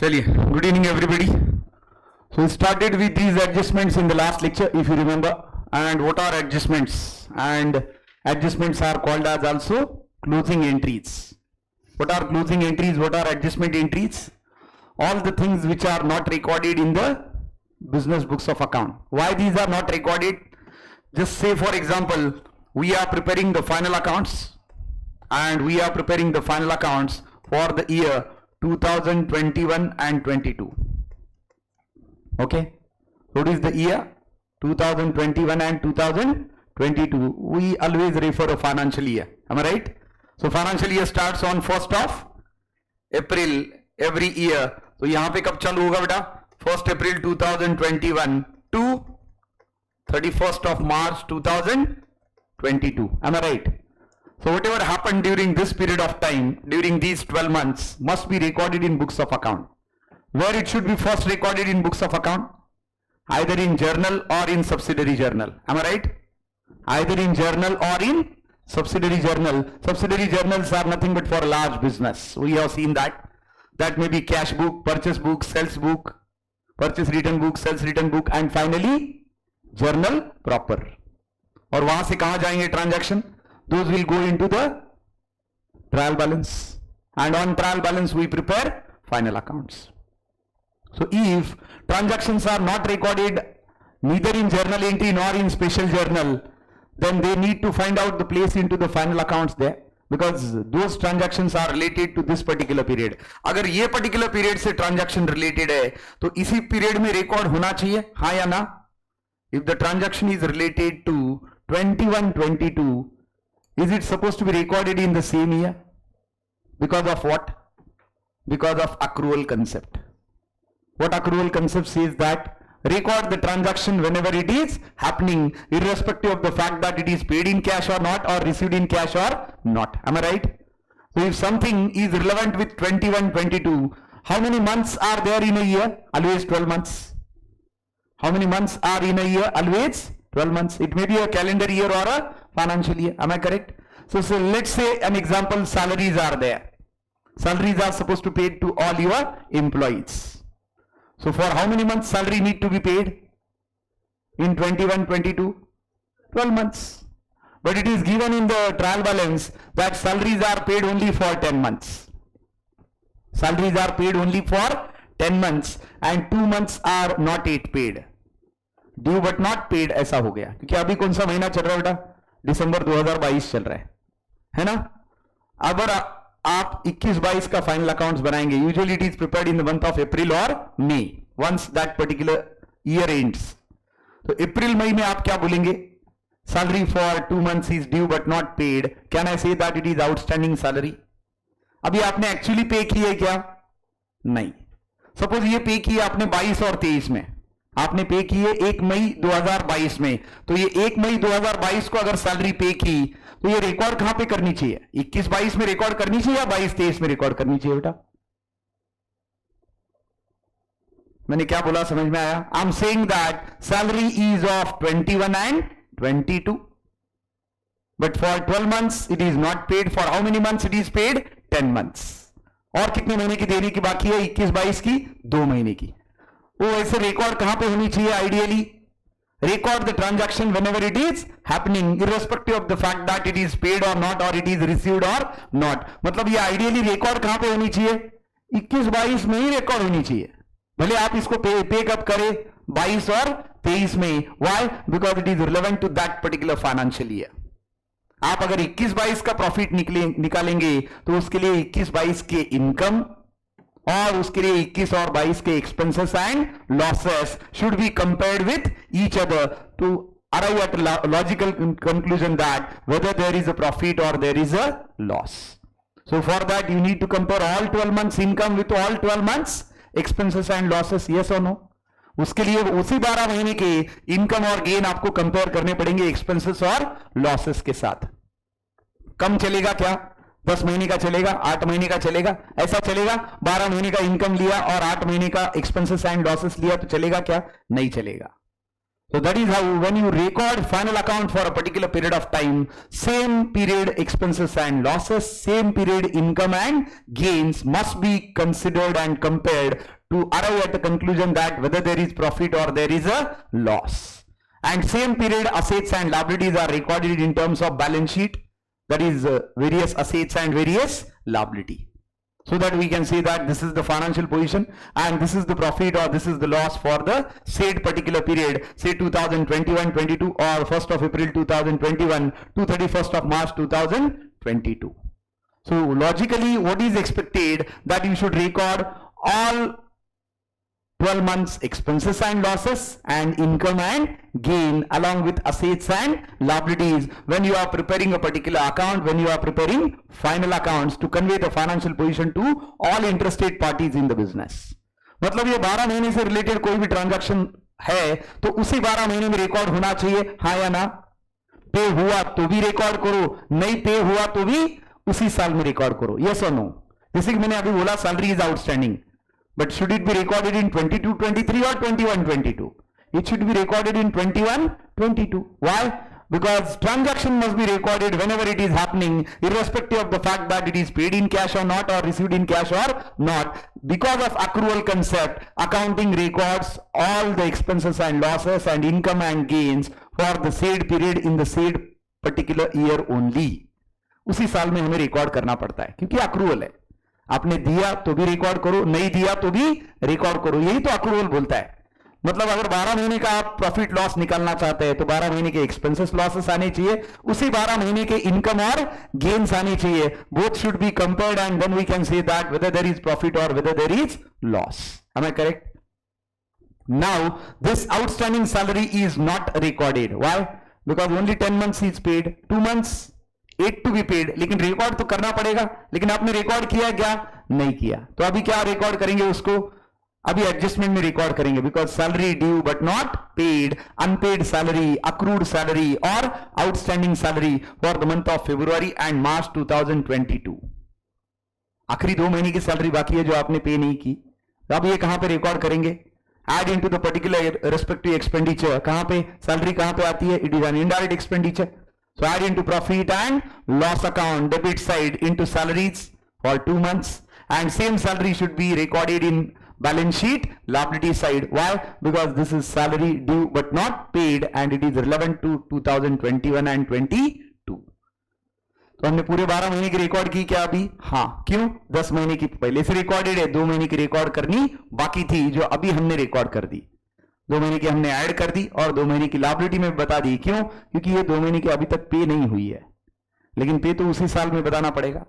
चलिए, good evening everybody. So we started with these adjustments in the last lecture, if you remember. And what are adjustments? And adjustments are called as also closing entries. What are closing entries? What are adjustment entries? All the things which are not recorded in the business books of account. Why these are not recorded? Just say for example, we are preparing the final accounts and we are preparing the final accounts for the year 2021 and 22. Okay, what is the year 2021 and 2022? We always refer a financial year, am I right? So financial year starts on 1st of April every year. तो यहाँ पे कब चालू होगा बेटा? 1st April 2021 to 31st of March 2022, am I right? So whatever happened during this period of time, during these 12 months, must be recorded in books of account. Where it should be first recorded in books of account? Either in journal or in subsidiary journal. Am I right? Either in journal or in subsidiary journal. Subsidiary journals are nothing but for a large business. We have seen that. That may be cash book, purchase book, sales book, purchase return book, sales return book, and finally journal proper. और वहां से कहां जाएंगे transaction? Those will go into the trial balance, and on trial balance we prepare final accounts. So if transactions are not recorded neither in journal entry nor in special journal, then they need to find out the place into the final accounts there, because those transactions are related to this particular period. अगर ये particular period से transaction related है तो इसी period में record होना चाहिए, हाँ या ना? If the transaction is related to 21-22, is it supposed to be recorded in the same year? Because of what? Because of accrual concept. What accrual concept says that record the transaction whenever it is happening, irrespective of the fact that it is paid in cash or not, or received in cash or not. Am I right? So if something is relevant with 21-22, how many months are there in a year? Always 12 months. How many months are in a year? Always 12 months. It may be a calendar year or a financial year. Am I correct? So let's say an example, salaries are there. Salaries are supposed to pay to all your employees. So for how many months salary need to be paid? In 21-22? 12 months. But it is given in the trial balance that salaries are paid only for 10 months. Salaries are paid only for 10 months and 2 months are not yet paid. Due but not paid ऐसा हो गया, क्योंकि अभी कौन सा महीना चल रहा है बेटा? दिसंबर 2022 चल रहा है ना? अगर आप 21-22 का फाइनल अकाउंट्स बनाएंगे, usually it is prepared in the month of April और मई, once that particular year ends. तो अप्रैल मई में आप क्या बोलेंगे? Salary for 2 months is due but not paid. Can I say that it is outstanding salary? अभी आपने एक्चुअली पे की है क्या? नहीं. सपोज ये पे की आपने 22 और 23 में, आपने पे की है 1 मई 2022 में, तो ये 1 मई 2022 को अगर सैलरी पे की तो ये रिकॉर्ड कहां पे करनी चाहिए? 21-22 में रिकॉर्ड करनी चाहिए या 22-23 में रिकॉर्ड करनी चाहिए बेटा? मैंने क्या बोला, समझ में आया? आई am saying that salary is of 21 and 22, but for 12 months it is not paid. For how many months it is paid? 10 months. और कितने महीने की देने की बाकी है? 21-22 की 2 महीने की. वो ऐसे रिकॉर्ड कहां पे होनी चाहिए? Ideally record the transaction whenever it is happening, irrespective of the fact that it is paid or not, or it is received or not. मतलब ये आइडियली रिकॉर्ड कहां पे होनी चाहिए? 21-22 में ही रिकॉर्ड होनी चाहिए, भले आप इसको पे कब करें 22 और 23 में. Why? Because it is relevant to that particular financial year. आप अगर 21-22 का प्रॉफिट निकालेंगे तो उसके लिए 21-22 के इनकम और उसके लिए 21 और 22 के expenses and losses should be compared with each other to arrive at logical conclusion that whether there is a profit or there is a loss. So for that you need to compare all 12 months income with all 12 months expenses and losses. Yes और no? उसके लिए उसी 12 महीने के income और gain आपको compare करने पड़ेंगे एक्सपेंसेस और लॉसेस के साथ. कम चलेगा क्या? 10 महीने का चलेगा? 8 महीने का चलेगा? ऐसा चलेगा? 12 महीने का इनकम लिया और 8 महीने का एक्सपेंसेस एंड लॉसेस लिया तो चलेगा क्या? नहीं चलेगा. So that is how when you record final account for a particular period of time, same period expenses and losses, same period income and gains must be considered and compared to arrive at the conclusion that whether there is profit or there is a loss. And same period assets and liabilities are recorded in terms of balance sheet, that is various assets and various liability. So that we can say that this is the financial position and this is the profit or this is the loss for the said particular period, say 2021-22 or 1st of April 2021 to 31st of March 2022. So logically what is expected that you should record all 12 months expenses and losses and income and gain along with assets and liabilities when you are preparing a particular account, when you are preparing final accounts to convey the financial position to all interested parties in the business. मतलब ये 12 महीने से related कोई भी transaction है तो उसी 12 महीने में रिकॉर्ड होना चाहिए, हाँ या ना? पे हुआ तो भी रिकॉर्ड करो, नहीं पे हुआ तो भी उसी साल में रिकॉर्ड करो, यस और नो? जैसे कि मैंने अभी बोला salary is outstanding, but should it be recorded in 22-23 or 21-22? It should be recorded in 21-22. Why? Because transaction must be recorded whenever it is happening, irrespective of the fact that it is paid in cash or not, or received in cash or not. Because of accrual concept, accounting records all the expenses and losses and income and gains for the said period in the said particular year only. उसी साल में हमें record करना पड़ता है क्योंकि accrual है. आपने दिया तो भी रिकॉर्ड करो, नहीं दिया तो भी रिकॉर्ड करो, यही तो अक्रूवल बोलता है. मतलब अगर 12 महीने का आप प्रॉफिट लॉस निकालना चाहते हैं तो 12 महीने के एक्सपेंसेस लॉसेस आने चाहिए, उसी 12 महीने के इनकम और गेन्स आने चाहिए. Both should be compared and then we can say that whether there is profit or whether there is loss. Am I correct? Now this outstanding salary is not recorded. Why? Because only 10 months is paid, 2 months 8 to be paid. लेकिन record तो करना पड़ेगा, लेकिन आपने record किया क्या? नहीं किया. तो अभी क्या रिकॉर्ड करेंगे उसको? अभी एडजस्टमेंट में रिकॉर्ड करेंगे because salary due but not paid, unpaid salary, accrued salary और outstanding salary for the month of February and March 2022. आखिरी 2 महीने की सैलरी बाकी है जो आपने पे नहीं की. तो अब ये कहां पे रिकॉर्ड करेंगे? Add into the particular respective expenditure. कहां पे सैलरी कहां पे आती है? It is an indirect expenditure. So add into profit and loss account, debit side into salaries for 2 months, and same salary should be recorded in balance sheet liability side. Why? Because this is salary due but not paid and it is relevant to 2021 and 22. तो हमने पूरे 12 महीने की record की क्या अभी? हाँ. क्यों? 10 महीने की पहले से रिकॉर्डेड है, 2 महीने की रिकॉर्ड करनी बाकी थी जो अभी हमने रिकॉर्ड कर दी. 2 महीने की हमने ऐड कर दी और 2 महीने की लायबिलिटी में बता दी. क्यों? क्योंकि ये 2 महीने की अभी तक पे नहीं हुई है, लेकिन पे तो उसी साल में बताना पड़ेगा.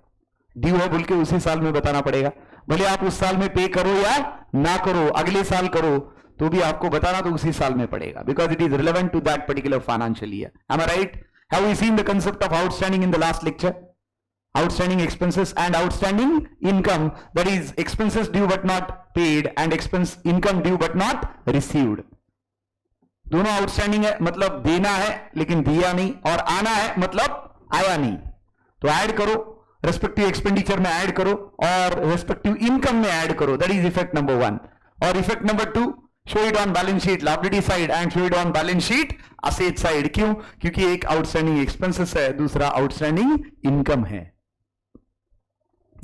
ड्यू है बोल के उसी साल में बताना पड़ेगा. भले आप उस साल में पे करो या ना करो, अगले साल करो तो भी आपको बताना तो उसी साल में पड़ेगा because it is relevant to that particular financial year. Am I right? Have we seen the concept of outstanding in the last lecture? Outstanding expenses and outstanding income, that is expenses due but not paid and income due but not received. दोनों outstanding है मतलब देना है लेकिन दिया नहीं, और आना है मतलब आया नहीं. तो ऐड करो, रेस्पेक्टिव एक्सपेंडिचर में ऐड करो और रेस्पेक्टिव इनकम में ऐड करो. That is effect number 1. और effect number 2, show it on balance sheet liability side and show it on balance sheet asset side. क्यों? क्योंकि एक आउटस्टैंडिंग एक्सपेंसेस है, दूसरा आउटस्टैंडिंग इनकम है.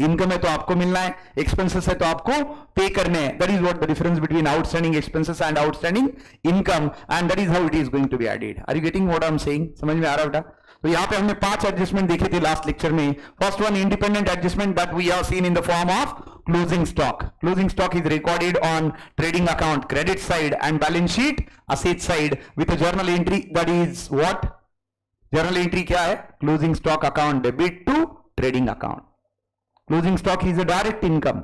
इनकम है तो आपको मिलना है, एक्सपेंसेस है तो आपको पे करने हैं. That is what the difference between outstanding expenses and outstanding income, and that is how it is going to be added. Are you getting what I am saying? समझ में आ रहा है बेटा? तो यहां पे हमने 5 एडजस्टमेंट देखे थे लास्ट लेक्चर में. First one, independent adjustment that we have seen in the form of closing stock. Closing stock is recorded on trading account credit side and balance sheet asset side with a journal entry. That is what? Journal entry क्या है? Closing stock account debit to trading account. Closing stock is a direct income.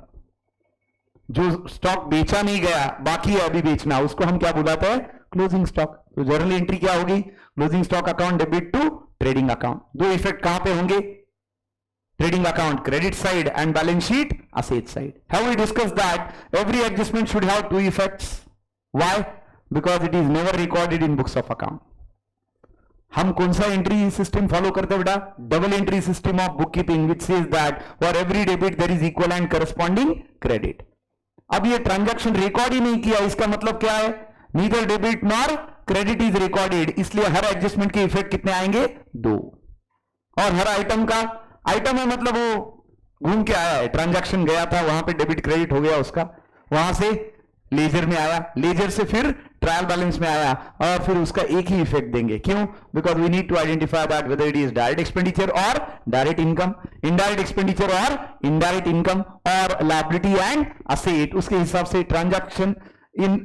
जो stock बेचा नहीं गया बाकी है अभी बेचना, उसको हम क्या बुलाते हैं? Closing stock. तो जर्नल एंट्री क्या होगी? Closing stock account debit to trading account. 2 effect कहां पे होंगे? Trading account credit side and balance sheet asset side. Have we discuss that every adjustment should have 2 effects. Why? Because it is never recorded in books of account. हम कौन सा entry system follow करते हैं बेटा? Double entry system of book keeping which says that for every debit there is equal and corresponding credit. अब ये transaction record ही नहीं किया, इसका मतलब क्या है? Neither debit nor credit is recorded, इसलिए हर एडजस्टमेंट के इफेक्ट कितने आएंगे? 2। और हर आइटम का, आइटम है मतलब वो घूम के आया है, ट्रांजैक्शन गया था वहां पे डेबिट क्रेडिट हो गया उसका, वहां से लेजर में आया, लेजर से फिर ट्रायल बैलेंस में आया, और फिर उसका एक ही इफेक्ट देंगे। क्यों? Because we need to identify that whether it is direct expenditure और डायरेक्ट इनकम, इनडायरेक्ट एक्सपेंडिचर और इनडायरेक्ट इनकम, और लायबिलिटी एंड असेट। उसके हिसाब से transaction in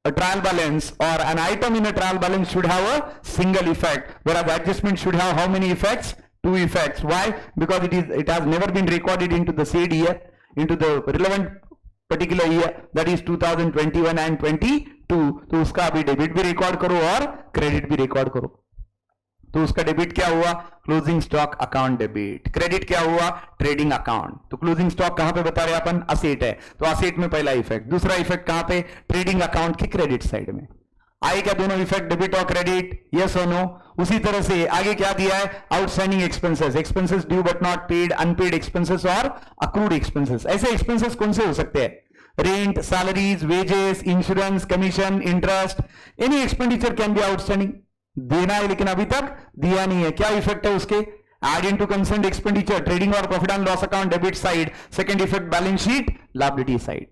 a trial balance or an item in a trial balance should have a single effect, whereas adjustment should have how many effects? 2 effects. Why? Because it has never been recorded into the said year, into the relevant particular year, that is 2021 and 22. तो उसका अभी debit भी record करो और credit भी record करो। तो उसका डेबिट क्या हुआ? Closing stock account debit. Credit क्या हुआ? Trading account. तो क्लोजिंग स्टॉक कहां पे बता रहे अपन? असेट है, तो असेट में पहला इफेक्ट। दूसरा इफेक्ट कहां पे? ट्रेडिंग अकाउंट की क्रेडिट साइड में। आए क्या दोनों इफेक्ट, डेबिट और क्रेडिट? यस और नो? उसी तरह से आगे क्या दिया है? Outstanding expenses, expenses due but not paid, unpaid expenses और अक्रूड एक्सपेंसेस। ऐसे एक्सपेंसेस कौन से हो सकते हैं? Rent, salaries, wages, insurance, commission, interest, any expenditure can be outstanding. देना है लेकिन अभी तक दिया नहीं है। क्या इफेक्ट है उसके? Add into concerned expenditure, trading और profit and loss account debit side. Second effect balance sheet liability side.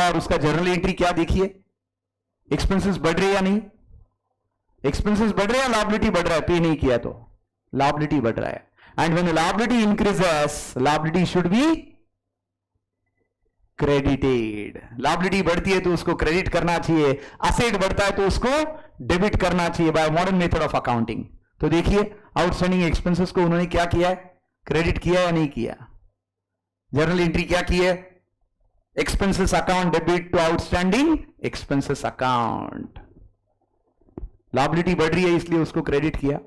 और उसका जर्नल एंट्री क्या देखिए, एक्सपेंसेस बढ़ रहे या नहीं? एक्सपेंसेस बढ़ रहे या लायबिलिटी बढ़ रहा है? पे नहीं किया तो लायबिलिटी बढ़ रहा है। And when liability increases, liability should be credited. Liability बढ़ती है तो उसको क्रेडिट करना चाहिए, असेट बढ़ता है तो उसको डेबिट करना चाहिए bye modern method of accounting. तो देखिए आउटस्टैंडिंग एक्सपेंसेस को उन्होंने क्या किया है? क्रेडिट किया या नहीं किया? जर्नल एंट्री क्या की है? Expenses account debit to outstanding expenses account. Liability बढ़ रही है इसलिए उसको क्रेडिट किया,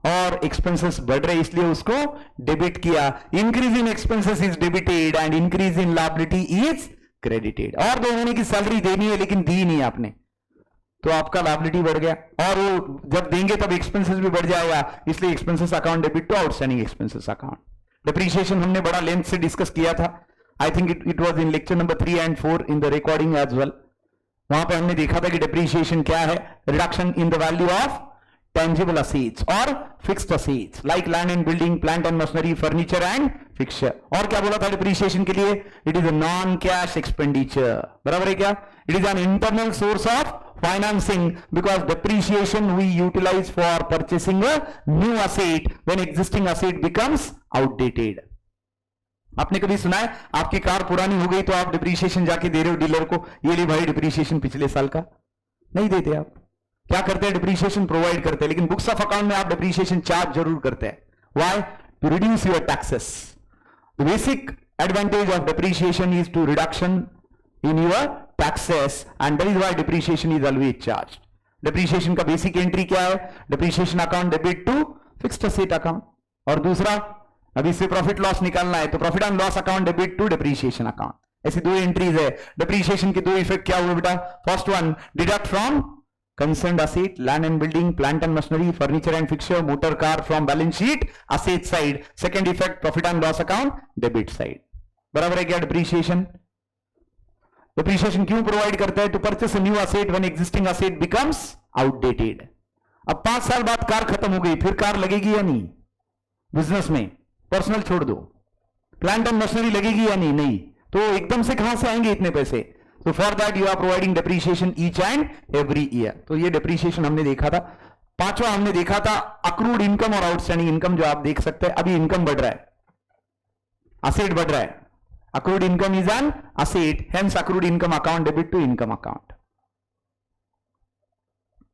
और एक्सपेंसेस बढ़ रहे इसलिए उसको डेबिट किया। Increase in expenses is debited and increase in liability is credited. और 2 महीने की सैलरी देनी है लेकिन दी नहीं आपने, तो आपका लायबिलिटी बढ़ गया, और वो जब देंगे तब एक्सपेंसेस भी बढ़ जाएगा, इसलिए expenses account debit to outstanding expenses account. Depreciation हमने बड़ा लेंथ से डिस्कस किया था, I think it was in lecture number 3 and 4 in the recording as well. वहां पे हमने देखा था कि डिप्रीशिएशन क्या है? Reduction in the value of tangible assets और fixed assets like land and building, plant and machinery, furniture and fixture। और क्या बोला था डिप्रीशिएशन के लिए? It is a non cash expenditure. बराबर है क्या? It is an internal source of financing because depreciation we utilise for purchasing a new asset when existing asset becomes outdated. आपने कभी सुना है आपकी कार पुरानी हो गई तो आप डिप्रीशिएशन जाके दे रहे हो डीलर को, ये ली भाई डिप्रीशिएशन पिछले साल का? नहीं देते आप। क्या करते हैं? डिप्रीशिएशन प्रोवाइड करते हैं, लेकिन बुक्स ऑफ अकाउंट में आप डिप्रीशिएशन चार्ज जरूर करते हैं। Why? To reduce your taxes. The basic advantage of depreciation is to reduction in your taxes and that is why depreciation is always charge. Depreciation का basic entry क्या है? Depreciation account debit to fixed asset account, और दूसरा अभी से profit loss निकालना है तो profit and loss account debit to depreciation account. ऐसी 2 एंट्रीज है। डिप्रीशिएशन के 2 इफेक्ट क्या हुए बेटा? First one, deduct from concerned asset, land and building, plant and machinery, furniture and fixture, motor car from balance sheet asset side. Second effect, profit and loss account debit side. बराबर है क्या? Depreciation क्यों provide करता है? To purchase a new asset when existing asset becomes outdated. अब 5 साल बाद car खत्म हो गई, फिर कार लगेगी या नहीं? बिजनेस में, पर्सनल छोड़ दो, प्लांट एंड मशीनरी लगेगी या नहीं? नहीं। तो एकदम से कहां से आएंगे इतने पैसे? So for that you are providing depreciation each and every year। तो ये depreciation हमने देखा था। 5वां हमने देखा था accrued income और outstanding income, जो आप देख सकते हैं अभी इनकम बढ़ रहा है, asset बढ़ रहा है। accrued income is an asset, hence accrued income account debit to income account।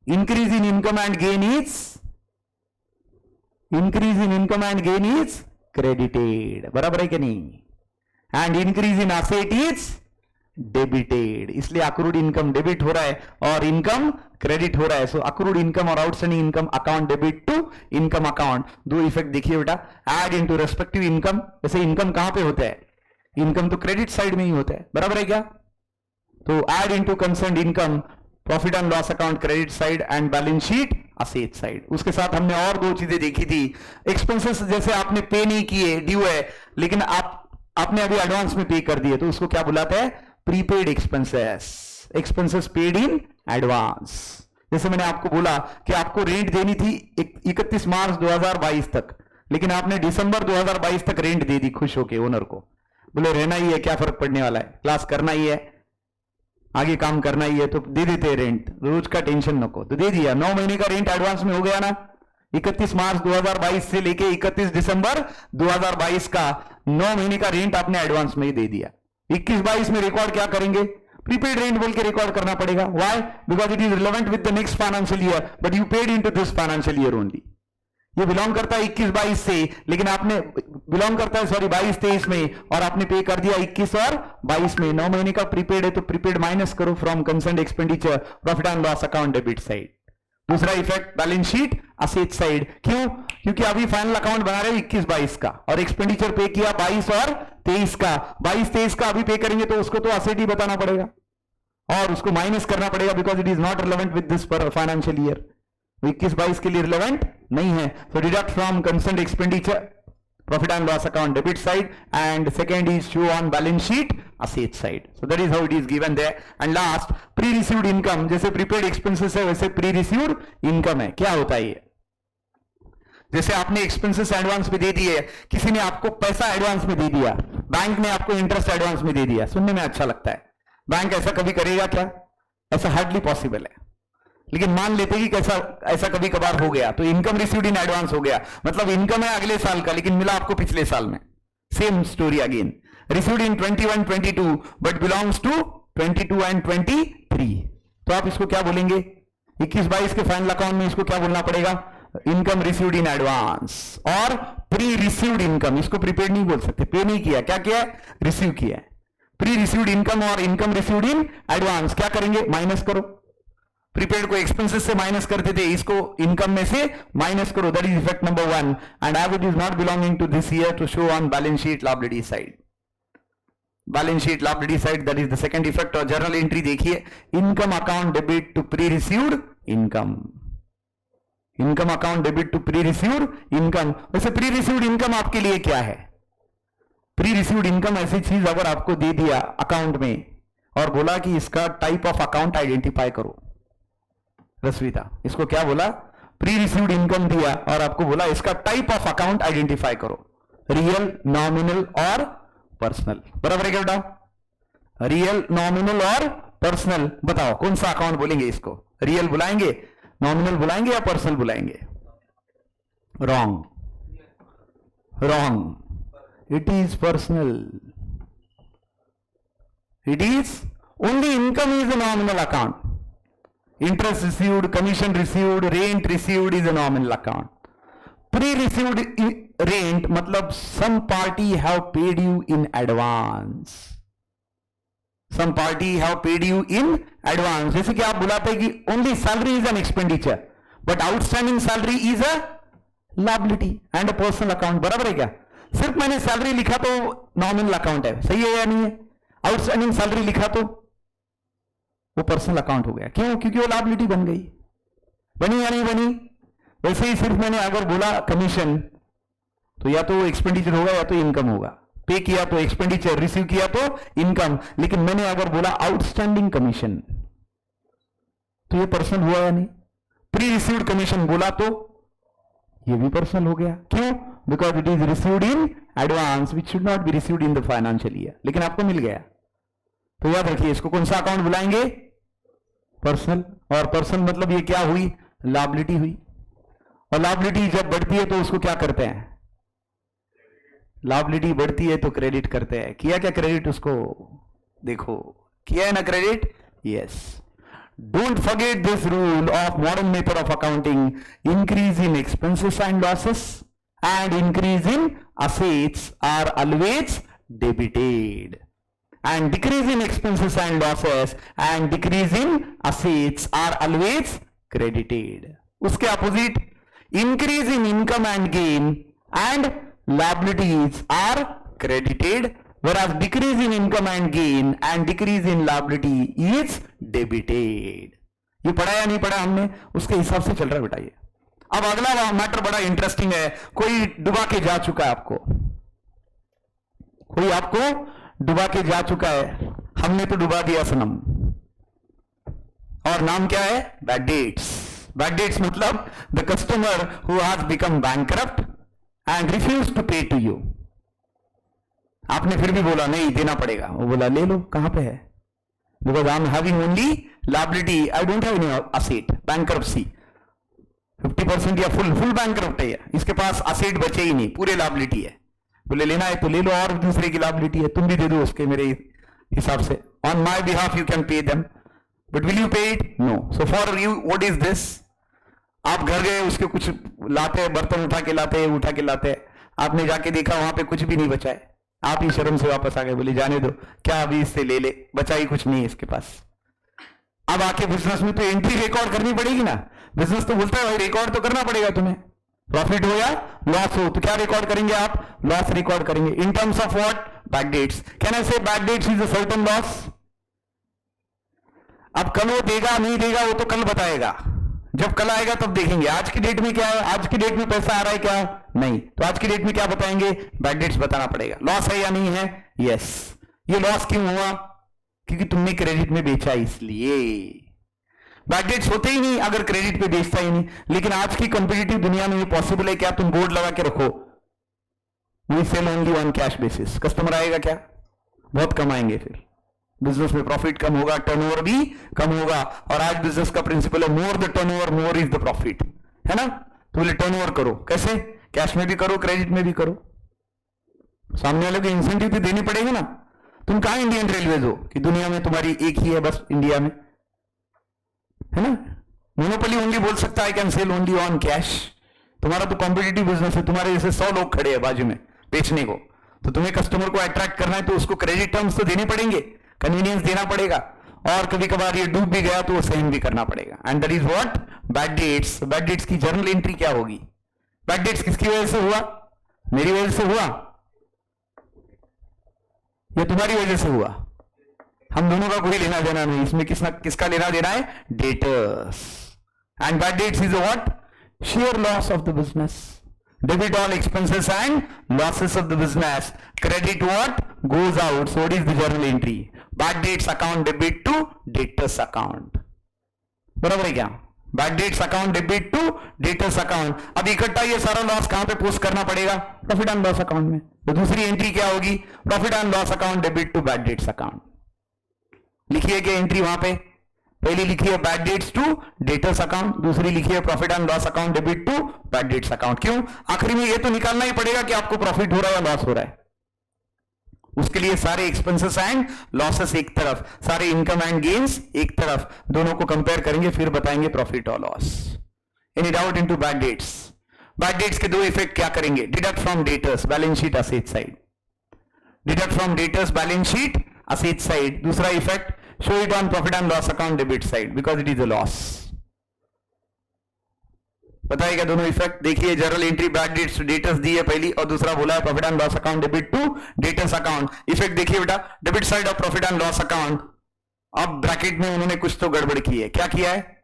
increase in income and gain is credited। बराबर है कि नहीं? and increase in asset is debited, इसलिए अक्रूड इनकम डेबिट हो रहा है और इनकम क्रेडिट हो रहा है। सो अक्रूड इनकम और outstanding income account debit to income account. 2 effect देखिए बेटा, ऐड इनटू रेस्पेक्टिव इनकम। वैसे इनकम कहां पे होता है? इनकम तो क्रेडिट साइड में ही होता है, बराबर है क्या? तो add into concerned income, profit and loss account credit side and balance sheet asset side. उसके साथ हमने और 2 चीजें देखी थी। एक्सपेंसेस जैसे आपने पे नहीं किए, ड्यू है, लेकिन आपने अभी एडवांस में पे कर दिए, तो उसको क्या बुलाते हैं? Prepaid expenses, expenses paid in advance. जैसे मैंने आपको बोला कि आपको रेंट देनी थी 31 मार्च 2022 तक, लेकिन आपने दिसंबर 2022 तक रेंट दे दी खुश होके ओनर को, बोले रहना ही है, क्या फर्क पड़ने वाला है, क्लास करना ही है, आगे काम करना ही है, तो दे देते हैं रेंट, रोज का टेंशन नको, तो दे दिया। 9 महीने का रेंट एडवांस में हो गया ना। 31 मार्च 2022 से लेके 31 दिसंबर 2022 का 9 महीने का रेंट आपने एडवांस में ही दे दिया। 21-22 में रिकॉर्ड क्या करेंगे, प्रीपेड रेंट बोल के रिकॉर्ड करना पड़ेगा। Why? Because it is relevant with the next financial year, but you paid into this financial year only. ये बिलोंग करता है 21-22 से, लेकिन आपने बिलोंग करता है 22-23 में, और आपने पे कर दिया 21 और 22 में। 9 महीने का प्रीपेड है तो प्रीपेड माइनस करो from concerned expenditure, profit and loss account debit side. दूसरा effect balance sheet asset side. क्यों? क्योंकि अभी फाइनल अकाउंट बना रहे 21-22 का, और एक्सपेंडिचर पे किया 22 और 23 का। 22-23 का अभी पे करेंगे तो उसको तो असेट ही बताना पड़ेगा और उसको माइनस करना पड़ेगा, because it is not relevant with this financial year. 21-22 के लिए रिलेवेंट नहीं है, so deduct from concerned expenditure profit and loss account debit side, and second is show on balance sheet asset side. So that is how it is given there. And last, pre-received income, जैसे prepaid expenses है वैसे pre-received income है। क्या होता है ये? जैसे आपने एक्सपेंसेस एडवांस में दे दिए, किसी ने आपको पैसा एडवांस में दे दिया, बैंक ने आपको इंटरेस्ट एडवांस में दे दिया। सुनने में अच्छा लगता है, बैंक ऐसा कभी करेगा क्या? ऐसा हार्डली पॉसिबल है, लेकिन मान लेते कि कैसा ऐसा कभी कभार हो गया, तो इनकम रिसीव्ड इन एडवांस हो गया, मतलब इनकम है अगले साल का लेकिन मिला आपको पिछले साल में। Same story again, received in 21-22 but belongs to 22 and 23, तो आप इसको क्या बोलेंगे? 21-22 के फाइनल अकाउंट में इसको क्या बोलना पड़ेगा? इनकम रिसीव्ड इन एडवांस और प्री रिसीव्ड इनकम। इसको प्रीपेड नहीं बोल सकते, पे नहीं किया, क्या किया? रिसीव किया। प्री रिसीव्ड इनकम और इनकम रिसीव्ड इन एडवांस क्या करेंगे? माइनस करो। प्रीपेड को एक्सपेंसेस से माइनस करते थे, इसको इनकम में से माइनस करो। That is effect number 1, and as it is not belonging to this year to show on balance sheet liability side. Balance sheet liability side, that is the second effect. और journal entry देखिए, income account debit to pre received income, income account debit to pre received income. वैसे pre received income आपके लिए क्या है? Pre received income ऐसी चीज अगर आपको दे दिया अकाउंट में और बोला कि इसका टाइप ऑफ अकाउंट आइडेंटिफाई करो, रश्मिता इसको क्या बोला? प्री रिसीव्ड इनकम दिया और आपको बोला इसका टाइप ऑफ अकाउंट आइडेंटिफाई करो, रियल, नॉमिनल और पर्सनल। बराबर है क्या बेटा? रियल, नॉमिनल और पर्सनल, बताओ कौन सा अकाउंट बोलेंगे इसको? रियल बुलाएंगे, नॉमिनल बुलाएंगे या पर्सनल बुलाएंगे? Wrong, wrong, it is personal. It is only income is a nominal account. Interest received, commission received, rent received is a nominal account. Pre-received rent मतलब some party have paid you in advance. Some party have paid you in advance. जैसे कि आप बुलाते हैं कि only salary is an expenditure, but outstanding salary is a liability and a personal account. बराबर है क्या? सिर्फ मैंने सैलरी लिखा तो नॉमिनल अकाउंट है, सही है या नहीं है? आउटस्टैंडिंग सैलरी लिखा तो वो पर्सनल अकाउंट हो गया। क्यों? क्योंकि वो लायबिलिटी बन गई। बनी या नहीं बनी? वैसे ही सिर्फ मैंने अगर बोला कमीशन तो या तो एक्सपेंडिचर होगा या तो इनकम होगा। पे किया तो एक्सपेंडिचर, रिसीव किया तो इनकम, लेकिन मैंने अगर बोला आउटस्टैंडिंग कमीशन तो ये पर्सनल हुआ या नहीं? प्री रिसीव्ड कमीशन बोला तो ये भी पर्सनल हो गया। क्यों? Because it is received in advance which should not be received in the financial year, लेकिन आपको मिल गया। तो याद रखिए, इसको कौन सा अकाउंट बुलाएंगे? पर्सनल। और पर्सनल मतलब ये क्या हुई? लायबिलिटी हुई। और लायबिलिटी जब बढ़ती है तो उसको क्या करते हैं? लायबिलिटी बढ़ती है तो क्रेडिट करते हैं। किया क्या क्रेडिट? उसको देखो, किया है ना credit? Yes. Don't forget this rule of modern method of accounting. Increase in expenses and losses and increase in assets are always debited, and decrease in expenses and losses and decrease in assets are always credited. उसके opposite, increase in income and gain and liabilities are credited, whereas decrease in income and gain and decrease in liability is debited. ये पढ़ा या नहीं पढ़ा हमने? उसके हिसाब से चल रहा है बेटा ये। अब अगला मैटर बड़ा इंटरेस्टिंग है। कोई डुबा के जा चुका है आपको, कोई आपको डुबा के जा चुका है, हमने तो डुबा दिया सनम, और नाम क्या है? Bad debts. बैड डेट्स मतलब the customer who has become bankrupt and refuse to pay to you. आपने फिर भी बोला नहीं देना पड़ेगा, वो बोला ले लो, कहां पे है? Because I am having only liability, I don't have any asset, bankruptcy 50% या फुल बैंकरप्ट है, इसके पास असेट बचे ही नहीं, पूरे लायबिलिटी है। बोले लेना है तो ले लो, और दूसरे की लायबिलिटी है, तुम भी दे दो उसके मेरे हिसाब से, on my behalf you can pay them, but will you pay it? No. So for you what is this? आप घर गए, उसके कुछ लाते हैं, बर्तन उठा के लाते हैं, आपने जाके देखा वहां पे कुछ भी नहीं बचा है, आप ही शर्म से वापस आ गए, बोले जाने दो, क्या अभी इससे ले ले, बचा ही कुछ नहीं है इसके पास। अब आके बिजनेस में तो एंट्री रिकॉर्ड करनी पड़ेगी ना, बिजनेस तो बोलता है भाई रिकॉर्ड तो करना पड़ेगा तुम्हें, प्रॉफिट हो या लॉस हो, तो क्या रिकॉर्ड करेंगे आप? लॉस रिकॉर्ड करेंगे। In terms of what? Bad debts. Can I say bad debts is a certain loss? अब कल वो देगा नहीं देगा वो तो कल बताएगा, जब कल आएगा तब देखेंगे। आज की डेट में क्या है? आज की डेट में पैसा आ रहा है क्या? नहीं, तो आज की डेट में क्या बताएंगे? बैड डेट्स बताना पड़ेगा। लॉस है या नहीं है? यस। ये लॉस क्यों हुआ? क्योंकि तुमने क्रेडिट में बेचा, इसलिए। बैड डेट्स होते ही नहीं अगर क्रेडिट पे बेचता ही नहीं। लेकिन आज की कॉम्पिटिटिव दुनिया में ये पॉसिबल है क्या? तुम बोर्ड लगा के रखो, we sell only on cash basis. Customer आएगा क्या? बहुत कम आएंगे, फिर बिजनेस में प्रॉफिट कम होगा, टर्नओवर भी कम होगा। और आज बिजनेस का प्रिंसिपल है more the turnover more is the profit, है ना? तो बोले टर्नओवर करो, कैसे? कैश में भी करो, क्रेडिट में भी करो। सामने वाले को इंसेंटिव भी देनी पड़ेगी ना। तुम कहां इंडियन रेलवेज हो कि दुनिया में तुम्हारी एक ही है बस, इंडिया में, है ना? मोनोपोली ओनली बोल सकता है can sell only on cash. तुम्हारा तो कॉम्पिटिटिव बिजनेस है, तुम्हारे जैसे 100 लोग खड़े हैं बाजू में बेचने को, तो तुम्हें कस्टमर को अट्रैक्ट करना है तो उसको क्रेडिट टर्म्स तो देने पड़ेंगे, कन्वीनियंस देना पड़ेगा, और कभी कभार ये डूब भी गया तो वो सहन भी करना पड़ेगा। And that is what? Bad debts. Bad dates की जर्नल एंट्री क्या होगी? बैड डेट्स किसकी वजह से हुआ? मेरी वजह से हुआ या तुम्हारी वजह से हुआ? हम दोनों का कोई लेना देना नहीं, इसमें किसका लेना देना है? Debtors. And bad debts is what? sheer loss of the business. Debit all expenses and losses of the business. Credit what? Goes out. So what is the journal entry? Bad debts account debit to debtors account. बराबर है क्या? Bad debts account debit to debtors account. अब इकट्ठा ये सारा loss कहां पे post करना पड़ेगा? प्रॉफिट एंड लॉस अकाउंट में। तो दूसरी एंट्री क्या होगी? Profit and loss account debit to bad debts account. लिखिए क्या एंट्री वहां पे? पहली लिखिए bad debts to debtors account, दूसरी लिखिए profit and loss account debit to bad debts account. क्यों? आखिरी में ये तो निकालना ही पड़ेगा कि आपको प्रॉफिट हो रहा है या लॉस हो रहा है। उसके लिए सारे एक्सपेंसेस एंड लॉसेस एक तरफ, सारे इनकम एंड गेन्स एक तरफ, दोनों को कंपेयर करेंगे फिर बताएंगे प्रॉफिट और loss. Any doubt into bad debts? Bad dates के दो इफेक्ट क्या करेंगे? Deduct from debtors balance sheet asset side, deduct from debtors balance sheet asset side. दूसरा effect show it on profit and loss account debit side because it is a loss. पता है क्या दोनों effect? देखिए journal entry bad debts to debtors दी है पहली, और दूसरा बोला है profit and loss account debit to debtors account. Effect देखिए बेटा, debit side of profit and loss account. अब ब्रैकेट में उन्होंने कुछ तो गड़बड़ की है। क्या किया है?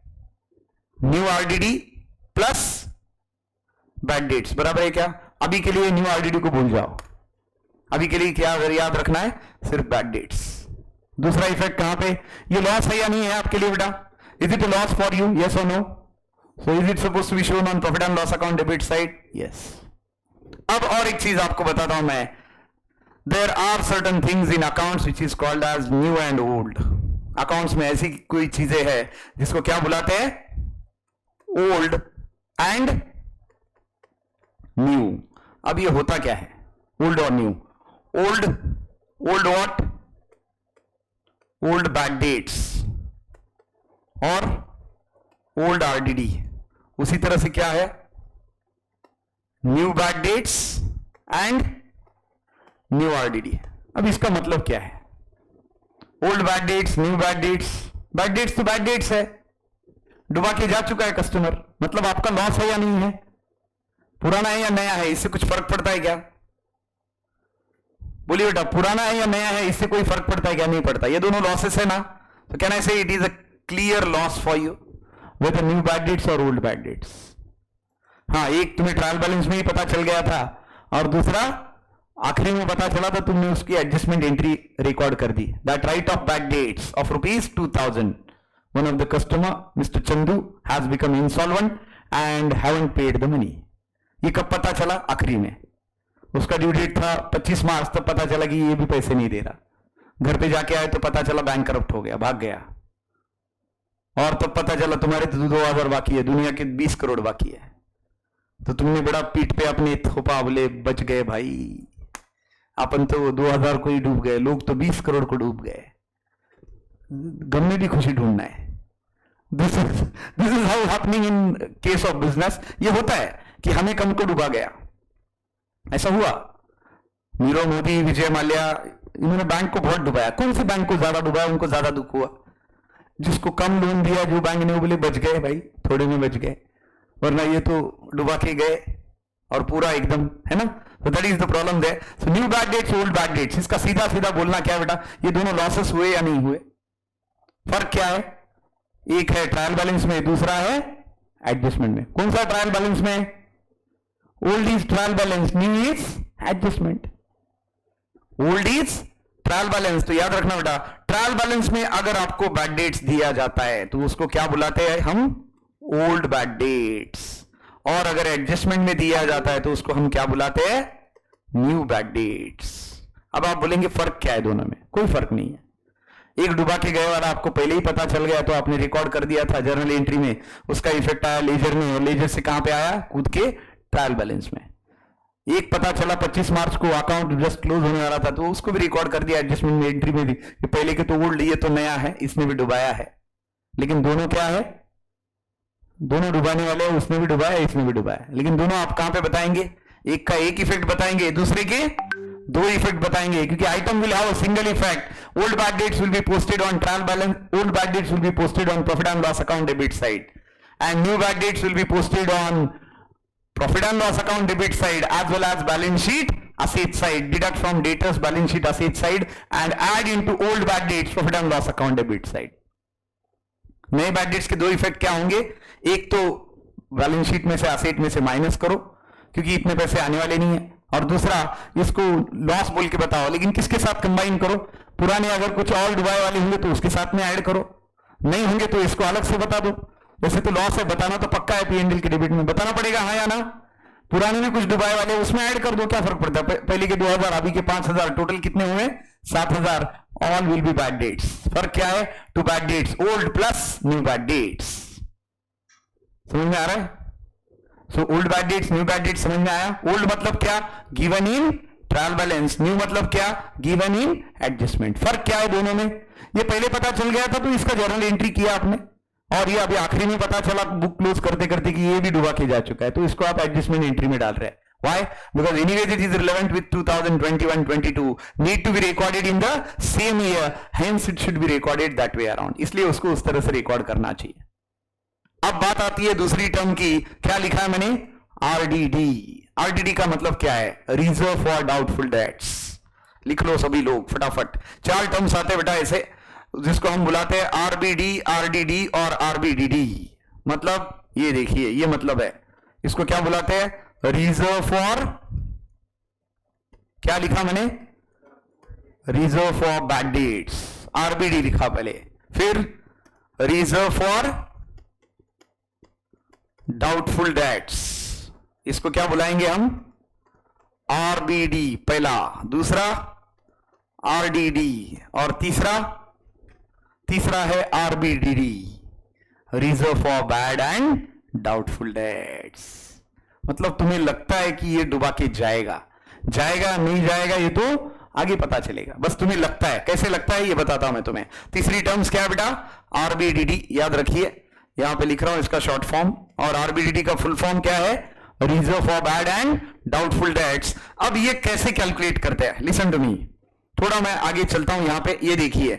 New RDD plus bad debts बराबर है क्या? अभी के लिए न्यू आरडीडी को भूल जाओ, अभी के लिए क्या याद रखना है? सिर्फ बैड डेट्स। दूसरा इफेक्ट कहां पे? ये लॉस है या नहीं है आपके लिए बेटा? Is it a loss for you? Yes और no? So is it suppose to be shown on profit and loss account debit side? Yes. अब और एक चीज आपको बताता हूं मैं, there are certain things in accounts which is called as new and old. Accounts में ऐसी कोई चीजें हैं जिसको क्या बुलाते हैं? Old and new. अब ये होता क्या है ओल्ड और new? Old what? Old bad dates और ओल्ड आरडीडी। उसी तरह से क्या है? New bad dates and new RDD. अब इसका मतलब क्या है? Old bad debts, new bad debts. Bad dates तो बैड डेट्स है, डुबा के जा चुका है कस्टमर, मतलब आपका लॉस है या नहीं है? पुराना है या नया है, इससे कुछ फर्क पड़ता है क्या? बोलिए बेटा, पुराना है या नया है, इससे कोई फर्क पड़ता है क्या? नहीं पड़ता। ये दोनों लॉसेस है ना, तो can I say it is a clear loss for you with new bad dates और ओल्ड बैड डेट्स। हाँ, एक तुम्हें ट्रायल बैलेंस में ही पता चल गया था, और दूसरा आखिरी में पता चला था, तुमने उसकी एडजस्टमेंट एंट्री रिकॉर्ड कर दी। That write off bad debts of ₹2000 one of the customer, Mr. Chandu, has become insolvent and haven't paid the money. ये कब पता चला? आखिरी में उसका ड्यू डेट था 25 मार्च, तब पता चला कि ये भी पैसे नहीं दे रहा. घर पे जाके आए तो पता चला बैंक करप्ट हो गया, भाग गया. और तब पता चला तुम्हारे तो 2000 बाकी है, दुनिया के 20 करोड़ बाकी है. तो तुमने बड़ा पीठ पे अपने थोपा, बोले बच गए भाई, अपन तो 2000 को ही डूब गए, लोग तो 20 करोड़ को डूब गए. गम में भी खुशी ढूंढना है. This is how happening in case of business. ये होता है कि हमें कम को डूबा गया. ऐसा हुआ. नीरव मोदी, विजय माल्या, इन्होंने बैंक को बहुत डुबाया. कौन से बैंक को ज्यादा डुबाया? उनको ज्यादा दुख हुआ. जिसको कम लोन दिया जो बैंक ने, वो बोले बच गए भाई, थोड़े में बच गए, वरना ये तो डुबा के गए और पूरा एकदम, है ना. So that is the problem there. So new bad debts, old bad debts. इसका सीधा सीधा बोलना क्या बेटा, ये दोनों लॉसेस हुए या नहीं हुए? फर्क क्या है? एक है ट्रायल बैलेंस में, दूसरा है एडजस्टमेंट में. कौन सा ट्रायल बैलेंस में? Old is trial balance, new is adjustment. Old is trial balance. तो याद रखना बेटा, ट्रायल बैलेंस में अगर आपको बैड डेट्स दिया जाता है तो उसको क्या बुलाते हैं हम? Old bad dates. और अगर एडजस्टमेंट में दिया जाता है तो उसको हम क्या बुलाते हैं? New bad dates. अब आप बोलेंगे फर्क क्या है दोनों में? कोई फर्क नहीं है. एक डुबा के गए वाला आपको पहले ही पता चल गया तो आपने रिकॉर्ड कर दिया था जर्नल एंट्री में, उसका इफेक्ट आया लेजर में, और लेजर से कहां पे आया? कूद के ट्रायल बैलेंस में. एक पता चला 25 मार्च को अकाउंट जस्ट क्लोज होने वाला था तो उसको भी रिकॉर्ड कर दिया एडजस्टमेंट में, एंट्री में भी, कि पहले के तो ओल्ड, ये तो नया है, इसने भी डुबाया है. लेकिन दोनों क्या है? दोनों डुबाने वाले हैं. उसने भी डुबाया, इसने भी डुबाया. लेकिन दोनों आप कहां पे बताएंगे? एक का एक इफेक्ट बताएंगे, दूसरे के दो इफेक्ट बताएंगे, क्योंकि item will have a single effect. Old bad dates will be posted on trial balance, old bad dates will be posted on profit and loss account debit side, and new bad dates will be posted on profit and loss account debit side as well as balance sheet asset side. Deduct from debtors balance sheet asset side and add into old bad debts profit and loss account debit side. नए bad debts के दो effect क्या होंगे? एक तो balance sheet में से, asset में से माइनस करो क्योंकि इतने पैसे आने वाले नहीं है, और दूसरा इसको लॉस बोल के बताओ, लेकिन किसके साथ कंबाइन करो? पुराने अगर कुछ और डुबाए वाले होंगे तो उसके साथ में ऐड करो, नहीं होंगे तो इसको अलग से बता दो. वैसे तो लॉस है, बताना तो पक्का है, पीएनएल के डेबिट में बताना पड़ेगा, हाँ या ना. पुराने में कुछ डुबाए वाले उसमें ऐड कर दो, क्या फर्क पड़ता है? पहले के 2000, अभी के 5000, टोटल कितने हुए? 7000. All will be bad debts. फर्क क्या है? Two bad debts, old plus new bad debts. समझ में आ रहा है? So old bad debts, new bad debts समझ में आया? ओल्ड मतलब क्या? Given in trial balance. New मतलब क्या? Given in adjustment. फर्क क्या है दोनों में? ये पहले पता चल गया था तो इसका जर्नल एंट्री किया आपने, और ये अभी आखिरी में पता चला बुक क्लोज करते करते कि ये भी डुबा के जा चुका है, तो इसको आप एडजस्टमेंट एंट्री में डाल रहे हैं. Why? Because anyways it is relevant with 2021-22, need to be recorded in the same year, hence it should be recorded that way around. इसलिए उसको उस तरह से रिकॉर्ड करना चाहिए. अब बात आती है दूसरी टर्म की. क्या लिखा है मैंने? आरडीडी. आरडीडी का मतलब क्या है? Reserve for doubtful dates. लिख लो सभी लोग फटाफट. 4 टर्म्स आते बेटा ऐसे, जिसको हम बुलाते हैं आरबीडी, आरडीडी और आरबीडीडी. मतलब ये देखिए, ये मतलब है, इसको क्या बुलाते हैं? रिजर्व फॉर, क्या लिखा मैंने? Reserve for bad dates, RBD लिखा पहले, फिर रिजर्व फॉर डाउटफुल डेट्स, इसको क्या बुलाएंगे हम? आरबीडी पहला, दूसरा आरडीडी, और तीसरा है RBDD, reserve for bad and doubtful debts. मतलब तुम्हें लगता है कि ये डुबा के जाएगा नहीं जाएगा ये तो आगे पता चलेगा, बस तुम्हें लगता है. कैसे लगता है ये बताता हूं मैं तुम्हें. तीसरी टर्म्स क्या है बेटा? आरबीडीडी. याद रखिए, यहां पे लिख रहा हूं इसका शॉर्ट फॉर्म, और आरबीडीडी का फुल फॉर्म क्या है? Reserve for bad and doubtful debts. अब ये कैसे कैलकुलेट करते हैं? Listen to me. थोड़ा मैं आगे चलता हूं. यहां पे ये देखिए,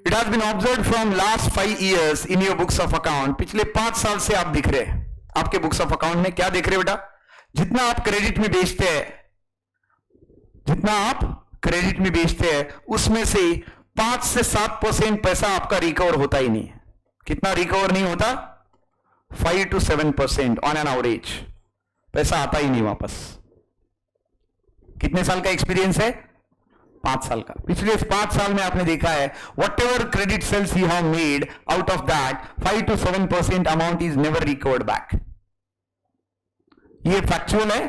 it has been observed from last 5 years in your books of account. पिछले 5 साल से आप दिख रहे हैं आपके बुक्स ऑफ अकाउंट में. क्या देख रहे बेटा? जितना आप क्रेडिट में बेचते हैं उसमें से 5 से 7% पैसा आपका रिकवर होता ही नहीं है. कितना रिकवर नहीं होता? 5 to 7% ऑन एन एवरेज. पैसा आता ही नहीं वापस. कितने साल का एक्सपीरियंस है? 5 साल का। पिछले 5 साल में आपने देखा है whatever credit sales you have made, out of that 5 to 7% amount is never recovered back. ये फैक्चुअल है,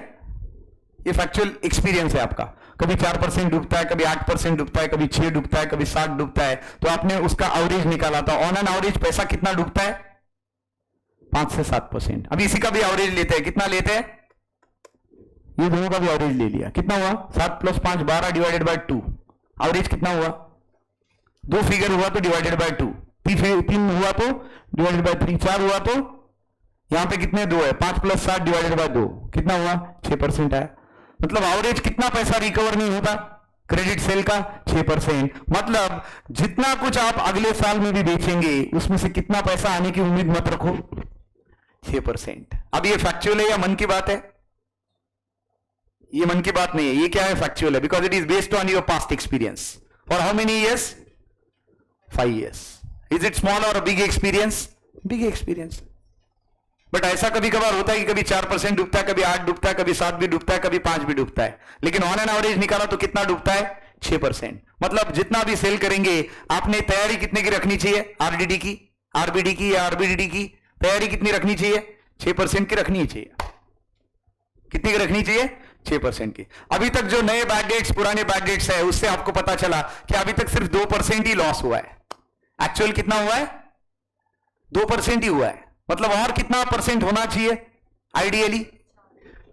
ये फैक्चुअल एक्सपीरियंस है आपका। कभी 4% डूबता है, कभी 8% डूबता है, कभी 6 डूबता है, कभी 7 डूबता है। तो आपने उसका एवरेज निकाला था, ऑन एन एवरेज पैसा कितना डूबता है? 5 से 7%। अब इसी का भी एवरेज लेते हैं, कितना लेते हैं? ये दोनों का भी एवरेज ले लिया, कितना हुआ? 7 + 5 12 डिवाइडेड बाय 2, एवरेज कितना हुआ? 2 फिगर हुआ तो डिवाइडेड बाय 2, 3 हुआ तो डिवाइडेड बाय 3, 4 हुआ तो यहां पे कितने 2 है, 5 + 7 डिवाइडेड बाय 2 कितना हुआ? 6% है। मतलब एवरेज कितना पैसा रिकवर नहीं होता क्रेडिट सेल का? 6%। मतलब जितना कुछ आप अगले साल में भी बेचेंगे उसमें से कितना पैसा आने की उम्मीद मत रखो, 6%। अब ये फैक्चुअल है या मन की बात है? ये मन की बात नहीं है, ये क्या है? फैक्चुअल है, because it is based on your past experience. For how many years? 5 years। Is it small or big experience? Big experience. But ऐसा कभी कभार होता है कि कभी 4% डूबता है, कभी 8 डूबता है, कभी 7 भी डूबता है, कभी 5 भी डूबता है, लेकिन ऑन एन एवरेज निकाला तो कितना डूबता है? 6%। मतलब जितना भी सेल करेंगे आपने तैयारी कितने की रखनी चाहिए? आरडीडी की, आरबीडी की या आरबीडी की तैयारी कितनी रखनी चाहिए? 6% की रखनी चाहिए। कितनी की रखनी चाहिए? 6% की। अभी तक जो नए बैड डेट्स, पुराने बैड डेट्स है, उससे आपको पता चला कि अभी तक सिर्फ 2% ही लॉस हुआ है। एक्चुअल कितना हुआ है? 2% ही हुआ है। मतलब और कितना परसेंट होना चाहिए आइडियली?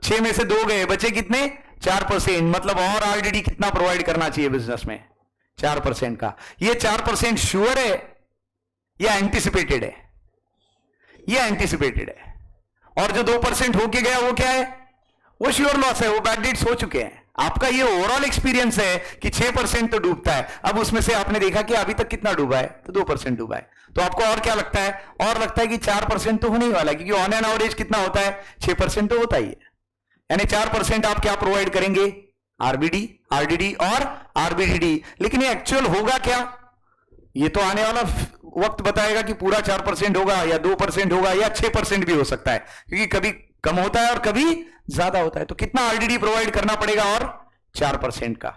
6 में से 2 गए, बचे कितने? 4%। मतलब और आरडीडी कितना प्रोवाइड करना चाहिए बिजनेस में? 4% का। ये 4% श्योर है या एंटिसिपेटेड है? ये एंटिसिपेटेड है। और जो 2% होके गया वो क्या है? वो श्योर लॉस है, वो बैड डेट्स हो चुके हैं। आपका ये ओवरऑल एक्सपीरियंस है कि 6% तो डूबता है। अब उसमें से आपने देखा कि अभी तक कितना डूबा है, तो 2% डूबा है। तो आपको और क्या लगता है? और लगता है कि 4% तो होने ही वाला है, क्योंकि ऑन एन एवरेज कितना होता है? 6% तो होता ही है। यानी 4% आप क्या प्रोवाइड करेंगे? आरबीडी, आरडीडी और आरबीडीडी। लेकिन ये एक्चुअल होगा क्या? ये तो आने वाला वक्त बताएगा कि पूरा 4% होगा या 2% होगा या 6% भी हो सकता है, क्योंकि कभी कम होता है और कभी ज्यादा होता है। तो कितना आरडीडी प्रोवाइड करना पड़ेगा? और 4% का।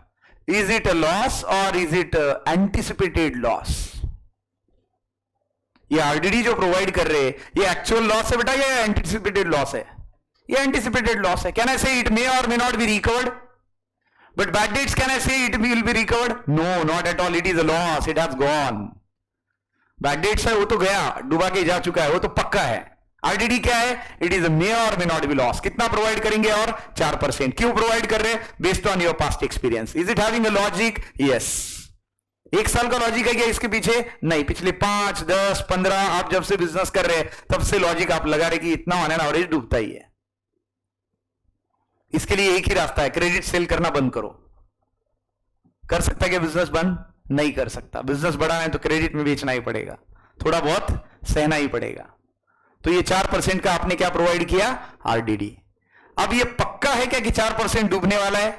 इज इट अ लॉस और इज इट एंटिसिपेटेड लॉस? ये आरडीडी जो प्रोवाइड कर रहे हैं ये एक्चुअल लॉस है बेटा या एंटिसिपेटेड लॉस है? ये एंटिसिपेटेड लॉस है। Can I say it may or may not be recovered? But bad debts can I say it will be recovered? No, not at all. It is a loss, it has gone. Bad debts है वो तो गया, डुबा के जा चुका है, वो तो पक्का है। आरडीडी क्या है? It is may or may not be loss. कितना प्रोवाइड करेंगे? और 4%। क्यों प्रोवाइड कर रहे हैं? Based on your past experience. Is it having a logic? Yes. 1 साल का लॉजिक है क्या इसके पीछे? नहीं। पिछले 5, 10, 15 आप जब से बिजनेस कर रहे हैं तब से लॉजिक आप लगा रहे कि इतना ऑन एन एवरेज डूबता ही है। इसके लिए एक ही रास्ता है, क्रेडिट सेल करना बंद करो। कर सकता है क्या बिजनेस बंद? नहीं कर सकता। बिजनेस बढ़ाना है तो क्रेडिट में बेचना ही पड़ेगा, थोड़ा बहुत सहना ही पड़ेगा। तो ये 4% का आपने क्या प्रोवाइड किया? आरडीडी। अब ये पक्का है क्या कि 4% डूबने वाला है?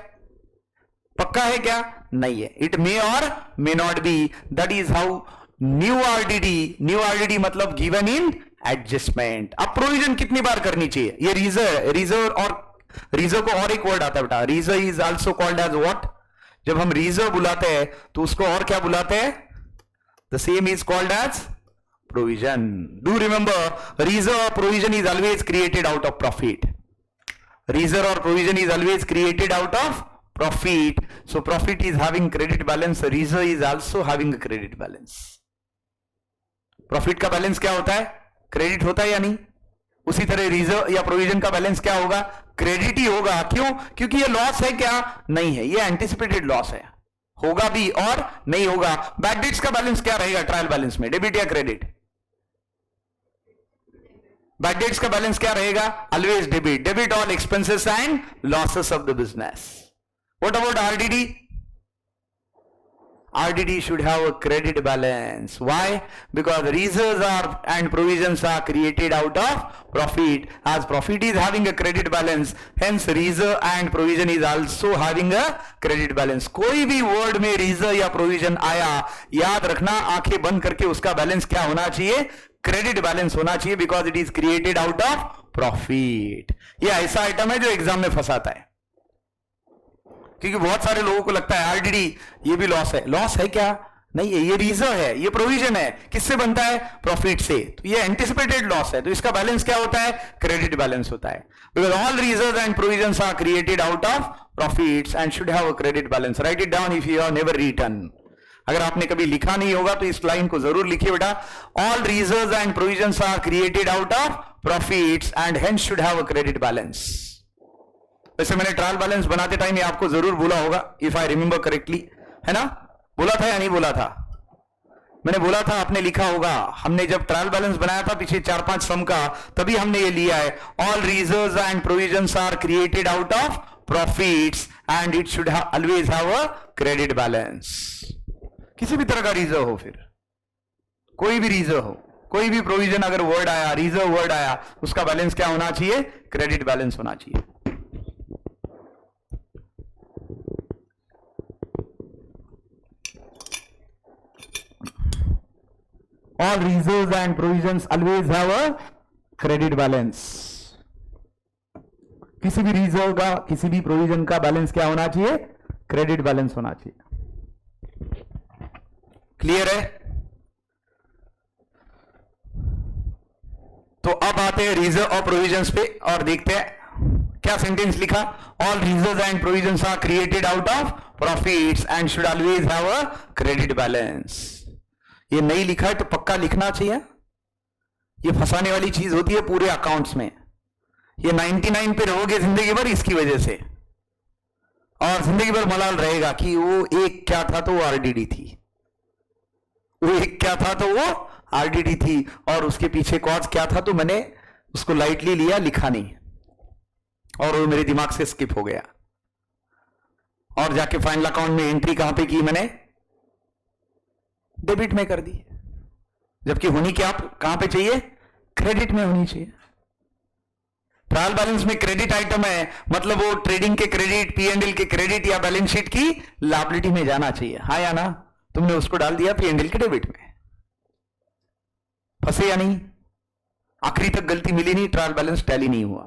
पक्का है क्या? नहीं है। It may or may not B. That is how new RDD, new RDD मतलब गिवन इन एडजस्टमेंट। अब प्रोविजन कितनी बार करनी चाहिए? ये रिजर्व और रिजर्व को और एक वर्ड आता है बेटा, reserve is also called as what? जब हम रिजर्व बुलाते हैं तो उसको और क्या बुलाते हैं? The same is called as provision. Do remember, reserve or provision is always created out of profit. Reserve or provision is always created out of profit. So profit is having credit balance, reserve is also having a credit balance. Profit का balance क्या होता है? Credit होता है या नहीं? उसी तरह रिजर्व या प्रोविजन का बैलेंस क्या होगा? क्रेडिट ही होगा। क्यों? क्योंकि ये लॉस है क्या? नहीं है, ये एंटिसिपेटेड लॉस है। होगा भी और नहीं होगा। बैड डेट्स का बैलेंस क्या रहेगा ट्रायल बैलेंस में? डेबिट या क्रेडिट? बैड डेट्स का बैलेंस क्या रहेगा? Always debit. Debit all expenses and losses of the business. What about RDD? RDD should have a credit balance. Why? Because reserves are and provisions are created out of profit. As profit is having a credit balance, hence reserve and provision is also having a credit balance. कोई भी word में reserve या provision आया, याद रखना, आंखें बंद करके उसका बैलेंस क्या होना चाहिए? क्रेडिट बैलेंस होना चाहिए, because it is created out of profit. ये ऐसा आइटम है जो एग्जाम में फंसाता है। क्योंकि बहुत सारे लोगों को लगता है आरडीडी ये भी लॉस है। लॉस है क्या? नहीं है, ये रिजर्व है, ये प्रोविजन है। किससे बनता है? प्रॉफिट से। तो ये एंटिसिपेटेड लॉस है, तो इसका बैलेंस क्या होता है? क्रेडिट बैलेंस होता है। Because all reserve and provisions are created out of profits and should have a credit balance. Write it down if you have never written. अगर आपने कभी लिखा नहीं होगा तो इस लाइन को जरूर लिखिए बेटा। All reserve and provisions are created out of profits and hence should have a credit balance. वैसे मैंने ट्रायल बैलेंस बनाते टाइम ये आपको जरूर बोला होगा, इफ आई रिमेंबर करेक्टली, है ना? बोला था या नहीं बोला था? मैंने बोला था, आपने लिखा होगा। हमने जब ट्रायल बैलेंस बनाया था पीछे 4-5 सम का, तभी हमने ये लिया है, all reserves and provisions are created out of profits and it should always have a credit balance. किसी भी तरह का रिजर्व हो, फिर कोई भी रिजर्व हो, कोई भी प्रोविजन अगर वर्ड आया, रिजर्व वर्ड आया, उसका बैलेंस क्या होना चाहिए? क्रेडिट बैलेंस होना चाहिए। All reserves and provisions always have a credit balance. किसी भी रिजर्व का, किसी भी प्रोविजन का बैलेंस क्या होना चाहिए? क्रेडिट बैलेंस होना चाहिए। क्लियर है? तो अब आते हैं रिजर्व और प्रोविजंस पे और देखते हैं क्या सेंटेंस लिखा। All reserve and provisions are created out of profits and should always have a credit balance. ये नहीं लिखा है तो पक्का लिखना चाहिए। ये फंसाने वाली चीज होती है पूरे अकाउंट्स में। ये 99 पे रहोगे जिंदगी भर इसकी वजह से, और जिंदगी भर मलाल रहेगा कि वो एक क्या था तो वो आरडीडी थी, वो एक क्या था तो वो आरडीडी थी, और उसके पीछे कॉज क्या था तो मैंने उसको लाइटली लिया, लिखा नहीं, और वो मेरे दिमाग से स्किप हो गया। और जाके फाइनल अकाउंट में एंट्री कहां पे की मैंने? डेबिट में कर दी, जबकि होनी क्या कहां पे चाहिए? क्रेडिट में होनी चाहिए। ट्रायल बैलेंस में क्रेडिट आइटम है, मतलब वो ट्रेडिंग के क्रेडिट, पी&एल के क्रेडिट या बैलेंस शीट की लायबिलिटी में जाना चाहिए। हाँ या ना? तुमने उसको डाल दिया पी&एल के डेबिट में। फंसे या नहीं? आखिरी तक गलती मिली नहीं, ट्रायल बैलेंस टैली नहीं हुआ,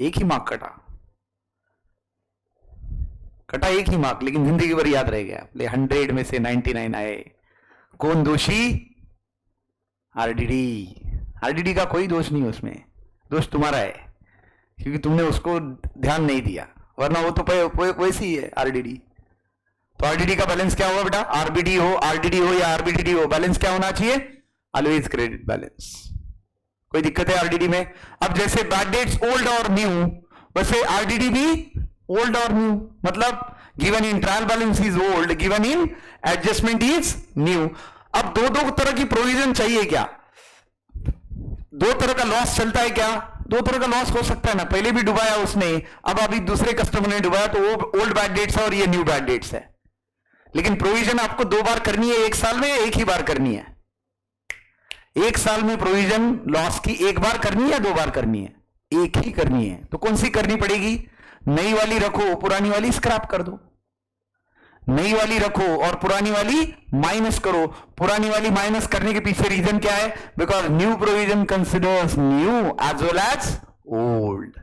एक ही मार्क कटा एक ही मार्क, लेकिन जिंदगी भर याद रह गया। 100 में से 99 आए। कौन दोषी? आरडीडी का कोई दोष नहीं उसमें, दोष तुम्हारा है, क्योंकि तुमने उसको ध्यान नहीं दिया, वरना वो तो वैसी ही है आरडीडी। तो आरडीडी का बैलेंस क्या होगा बेटा? आरबीडी हो, आरडीडी हो या आरबीडीडी हो, बैलेंस क्या होना चाहिए? Always credit balance. कोई दिक्कत है आरडीडी में? अब जैसे बैड डेट्स ओल्ड और न्यू, वैसे आरडीडी भी ओल्ड और न्यू, मतलब given in trial balance is old, given in adjustment is new. अब दो तरह की प्रोविजन चाहिए क्या? दो तरह का लॉस चलता है क्या? दो तरह का लॉस हो सकता है ना, पहले भी डुबाया उसने, अब अभी दूसरे कस्टमर ने डुबाया, तो वो ओल्ड बैड डेट्स है और ये न्यू बैड डेट्स है। लेकिन प्रोविजन आपको 2 बार करनी है एक साल में, एक ही बार करनी है? एक साल में प्रोविजन लॉस की 1 बार करनी है या 2 बार करनी है? एक ही करनी है। तो कौन सी करनी पड़ेगी? नई वाली रखो, पुरानी वाली स्क्रैप कर दो। नई वाली रखो और पुरानी वाली माइनस करो। पुरानी वाली माइनस करने के पीछे रीजन क्या है? Because new provision considers new as well as old.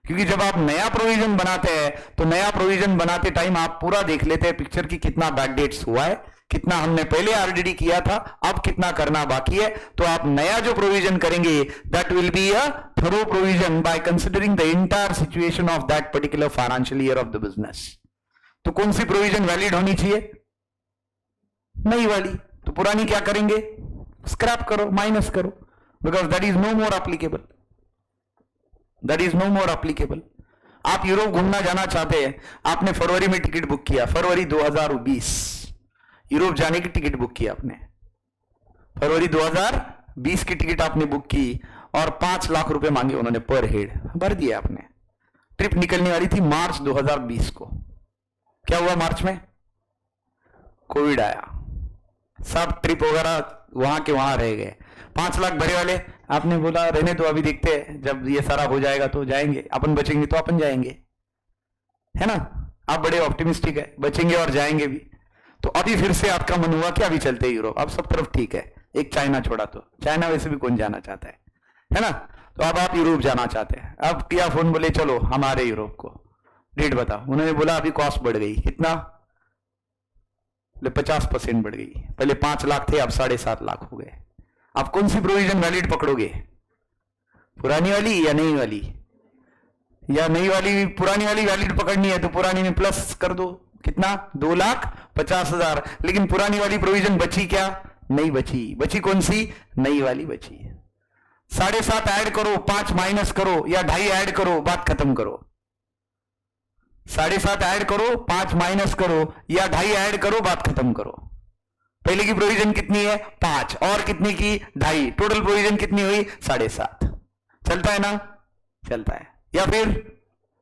क्योंकि जब आप नया प्रोविजन बनाते हैं तो नया प्रोविजन बनाते टाइम आप पूरा देख लेते हैं पिक्चर की, कितना बैड डेट्स हुआ है, कितना हमने पहले आरडीडी किया था, अब कितना करना बाकी है। तो आप नया जो प्रोविजन करेंगे that will be a thorough provision by considering the entire situation of that particular financial year of the business. तो कौन सी प्रोविजन वैलिड होनी चाहिए? नई वाली। तो पुरानी क्या करेंगे? स्क्रैप करो, माइनस करो, because that is no more applicable, that is no more applicable. आप यूरोप घूमना जाना चाहते हैं, आपने फरवरी में टिकट बुक किया, फरवरी 2020 यूरोप जाने की टिकट बुक की आपने, फरवरी 2020 की टिकट आपने बुक की और 5 लाख रुपए मांगे उन्होंने पर हेड, भर दिया आपने। ट्रिप निकलने वाली थी मार्च 2020 को। क्या हुआ मार्च में? कोविड आया, सब ट्रिप वगैरह वहां के वहां रह गए। 5 लाख भरे वाले, आपने बोला रहने तो अभी देखते हैं, जब ये सारा हो जाएगा तो जाएंगे, अपन बचेंगे तो अपन जाएंगे, है ना? आप बड़े ऑप्टिमिस्टिक है, बचेंगे और जाएंगे भी। तो अभी फिर से आपका मन हुआ कि अभी चलते यूरोप, अब सब तरफ ठीक है, एक चाइना छोड़ा तो, चाइना वैसे भी कौन जाना चाहता है ना? तो अब आप यूरोप जाना चाहते हैं। अब किया फोन, बोले चलो हमारे यूरोप को, रेट बता। उन्होंने बोला अभी कॉस्ट बढ़ गई, कितना? 50% बढ़ गई। पहले 5 लाख थे, अब 7.5 लाख हो गए। अब कौन सी प्रोविजन वैलिड पकड़ोगे? पुरानी वाली या नई वाली? या नई वाली? पुरानी वाली वैलिड पकड़नी है तो पुरानी में प्लस कर दो, कितना? 2,50,000। लेकिन पुरानी वाली प्रोविजन बची क्या? नहीं बची। बची कौन सी? नई वाली बची। 7.5 ऐड करो, 5 माइनस करो, या 2.5 ऐड करो, बात खत्म करो। 7.5 ऐड करो, 5 माइनस करो, या 2.5 ऐड करो, बात खत्म करो। पहले की प्रोविजन कितनी है? 5, और कितनी की? 2.5। टोटल प्रोविजन कितनी हुई? 7.5। चलता है ना? चलता है। या फिर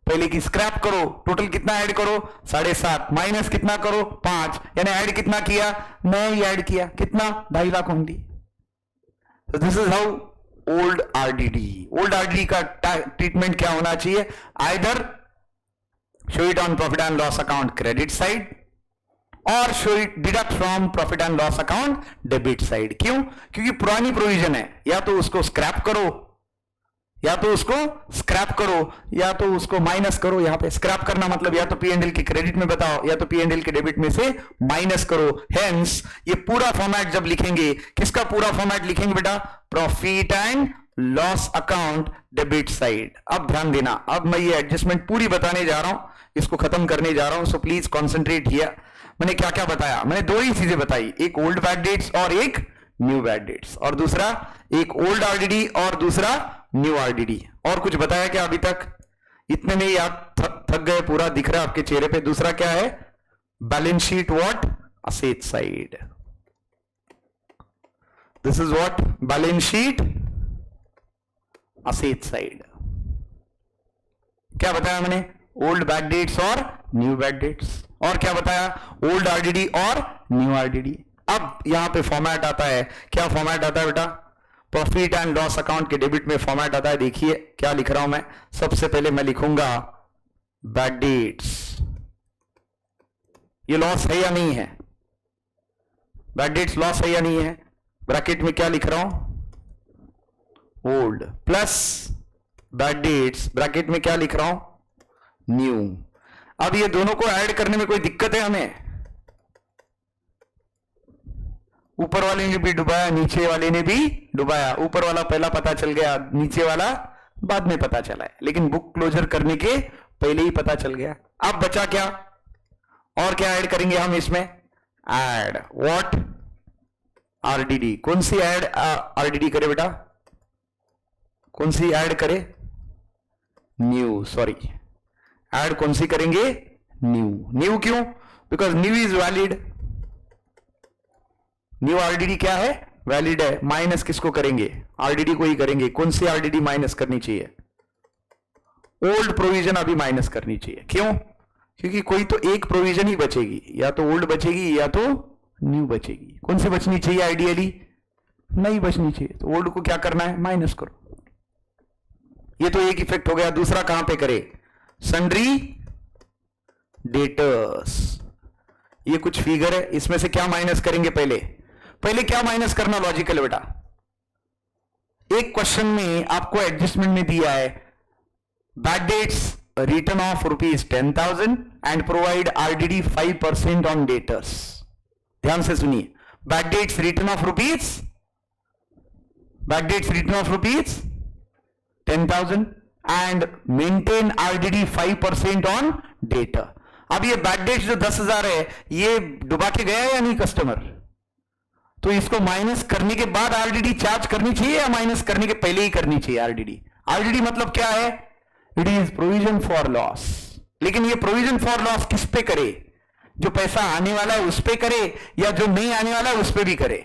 पहले की स्क्रैप करो, टोटल कितना ऐड करो? 7.5, माइनस कितना करो? 5, यानी ऐड कितना किया? नहीं ऐड किया, कितना? 2.5 lakh only. So this is how old RDD. Old RDD का ट्रीटमेंट क्या होना चाहिए? Either show it on profit and loss account credit side और show it deduct from profit and loss account debit side. क्यों? क्योंकि पुरानी प्रोविजन है, या तो उसको स्क्रैप करो, या तो उसको स्क्रैप करो, या तो उसको माइनस करो। यहां पे स्क्रैप करना मतलब या तो P&L के क्रेडिट में बताओ, या तो P&L के डेबिट में से माइनस करो। हेंस ये पूरा फॉर्मेट जब लिखेंगे, किसका पूरा फॉर्मेट लिखेंगे बेटा? Profit and loss account debit side. अब ध्यान देना, अब मैं ये एडजस्टमेंट पूरी बताने जा रहा हूं, इसको खत्म करने जा रहा हूं, सो प्लीज कॉन्सेंट्रेट हियर। मैंने क्या क्या बताया? मैंने 2 ही चीजें बताई, एक ओल्ड बैड डेट्स और एक न्यू बैड डेट्स, और दूसरा एक ओल्ड आरडीडी और दूसरा न्यू आरडीडी। और कुछ बताया क्या अभी तक? इतने में याद थक गए? पूरा दिख रहा है आपके चेहरे पे। दूसरा क्या है? Balance sheet what? Asset side. This is what? Balance sheet asset side. क्या बताया मैंने? ओल्ड बैड डेट्स और न्यू बैड डेट्स। और क्या बताया? ओल्ड आरडीडी और न्यू आरडीडी। अब यहां पे फॉर्मेट आता है, क्या फॉर्मेट आता है बेटा? प्रॉफिट एंड लॉस अकाउंट के डेबिट में फॉर्मेट आता है। देखिए क्या लिख रहा हूं मैं। सबसे पहले मैं लिखूंगा बैड डेट्स। ये लॉस है या नहीं है? बैड डेट्स लॉस है या नहीं है? ब्रैकेट में क्या लिख रहा हूं? Old plus bad debts, bracket में क्या लिख रहा हूं? न्यू। अब ये दोनों को ऐड करने में कोई दिक्कत है हमें? ऊपर वाले ने भी डुबाया, नीचे वाले ने भी डुबाया। ऊपर वाला पहला पता चल गया, नीचे वाला बाद में पता चला है, लेकिन बुक क्लोजर करने के पहले ही पता चल गया। अब बचा क्या? और क्या ऐड करेंगे हम इसमें? Add what? आरडीडी। कौन सी ऐड आरडीडी करे बेटा? कौन सी ऐड करे? न्यू। सॉरी, ऐड कौन सी करेंगे? न्यू। न्यू क्यों? Because new is valid. New RDD क्या है? वैलिड है। माइनस किसको करेंगे? आरडीडी को ही करेंगे। कौन सी आरडीडी माइनस करनी चाहिए? ओल्ड प्रोविजन अभी माइनस करनी चाहिए। क्यों? क्योंकि कोई तो एक प्रोविजन ही बचेगी, या तो ओल्ड बचेगी या तो न्यू बचेगी। कौन सी बचनी चाहिए? आइडियली नहीं बचनी चाहिए, तो ओल्ड को क्या करना है? माइनस करो। ये तो एक इफेक्ट हो गया। दूसरा कहां पे करे? Sundry debtors. ये कुछ फिगर है, इसमें से क्या माइनस करेंगे? पहले क्या माइनस करना लॉजिकल बेटा? एक क्वेश्चन में आपको एडजस्टमेंट में दिया है bad dates return of ₹10,000 and provide RDD 5% on debtors. ध्यान से सुनिए, bad debts return of ₹10,000 and maintain RDD 5% on debtor. अब ये बैड डेट्स जो 10,000 है, ये डुबा के गया या नहीं कस्टमर? तो इसको माइनस करने के बाद आरडीडी चार्ज करनी चाहिए या माइनस करने के पहले ही करनी चाहिए आरडीडी? आरडीडी मतलब क्या है? It is provision for loss. लेकिन ये प्रोविजन फॉर लॉस किस पे करे? जो पैसा आने वाला है उस पे करे, या जो नहीं आने वाला है उस पे भी करे?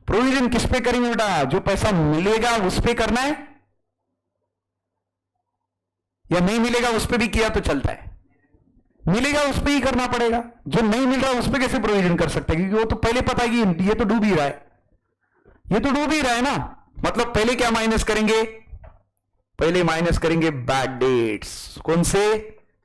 प्रोविजन किस पे करेंगे बेटा? जो पैसा मिलेगा उस पे करना है, या नहीं मिलेगा उस पे भी किया तो चलता है? मिलेगा उस पे ही करना पड़ेगा। जो नहीं मिल रहा उस पे कैसे प्रोविजन कर सकते हैं? क्योंकि वो तो पहले पता है कि ये तो डूब ही रहा है, ये तो डूब ही रहा है ना। मतलब पहले क्या माइनस करेंगे? पहले माइनस करेंगे बैड डेट्स। कौन से?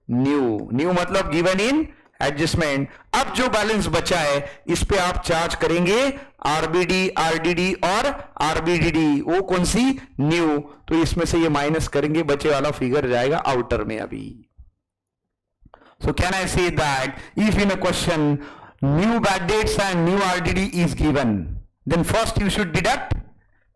न्यू। न्यू मतलब गिवन इन एडजस्टमेंट। अब जो बैलेंस बचा है इस पे आप चार्ज करेंगे आरबीडी, आरडीडी और आरबीडीडी। वो कौन सी? न्यू। तो इसमें से ये माइनस करेंगे, बचे वाला फिगर जाएगा आउटर में अभी। So can I say that if in a question new bad dates and new RDD is given, then first you should deduct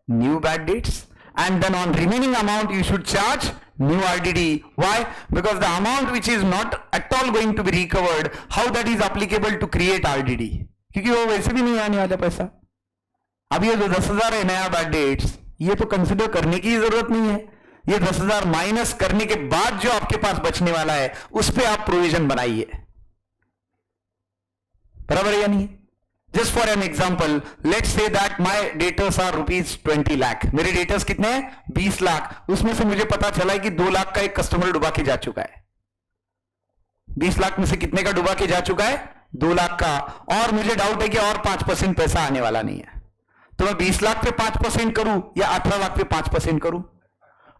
new bad dates and then on remaining amount you should charge new RDD. Why? Because the amount which is not at all going to be recovered, how that is applicable to create RDD? क्योंकि वो वैसे भी नहीं आने वाला पैसा। अब ये जो 10,000 है नया बैड डेट्स, ये तो कंसिडर करने की जरूरत नहीं है। ये 10,000 माइनस करने के बाद जो आपके पास बचने वाला है उस पे आप प्रोविजन बनाइए, बराबर है या नहीं? Just for an example, let's say that my debtors are ₹20 lakh. मेरे डेटर्स कितने हैं? 20 लाख। उसमें से मुझे पता चला है कि 2 लाख का एक कस्टमर डुबा के जा चुका है। 20 लाख में से कितने का डुबा के जा चुका है? 2 लाख का। और मुझे डाउट है कि और 5% पैसा आने वाला नहीं है। तो मैं 20 लाख पे 5% करूं या 18 लाख पे 5% करूं?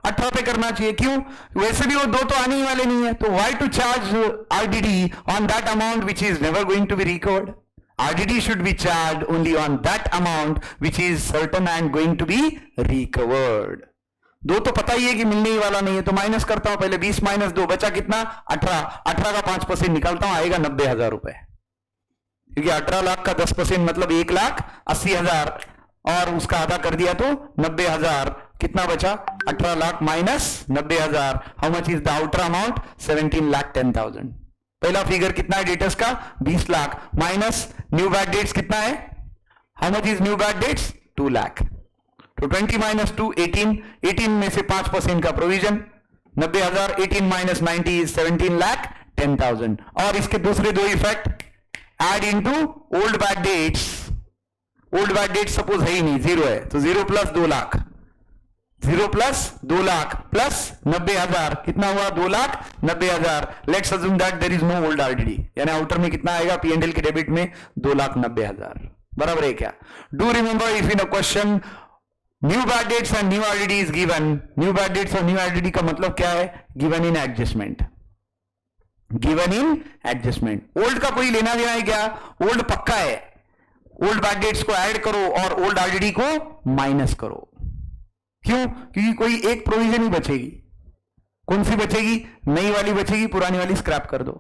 18 पे करना चाहिए। क्यों? वैसे भी वो 2 तो आने ही वाले नहीं है। तो why to charge RDD on that amount which is never going to be recovered? RDD should be charged only on that amount which is certain and going to be recovered. 2 तो पता ही है कि मिलने ही वाला नहीं है, तो माइनस करता हूं पहले। 20 माइनस 2 बचा कितना? 18। 18 का 5% निकालता हूं, आएगा 90,000 रुपए। क्योंकि 18 लाख का 10% मतलब 1,80,000 और उसका आधा कर दिया तो 90,000। कितना बचा? 18 lakh minus 90,000। How much is the outer amount? 17,10,000। पहला फिगर कितना है डेटर्स का? 20 lakh minus new bad dates कितना है? How much is new bad dates? 2 lakh. तो 20 माइनस 2 18। 18 में से 5% का प्रोविजन 90,000। 18 minus 90 is 17,10,000। और इसके दूसरे 2 effect add into old bad debts. Old bad debt suppose है ही नहीं, 0 है, तो 0 plus 2 lakh. 0 plus 2 lakh plus 90,000 कितना हुआ? 2,90,000। Let's assume that there is no old RDD, यानी आउटर में कितना आएगा पीएनएल के डेबिट में? 2,90,000। बराबर है क्या? Do remember if in a question new bad dates and new RDD is given. New bad dates और न्यू आरडीडी का मतलब क्या है? Given in adjustment. Given in adjustment. Old का कोई लेना देना है क्या? ओल्ड पक्का है। ओल्ड बैड डेट्स को ऐड करो और ओल्ड आरडीडी को माइनस करो। क्यों? क्योंकि कोई एक प्रोविजन ही बचेगी। कौन सी बचेगी? नई वाली बचेगी, पुरानी वाली स्क्रैप कर दो।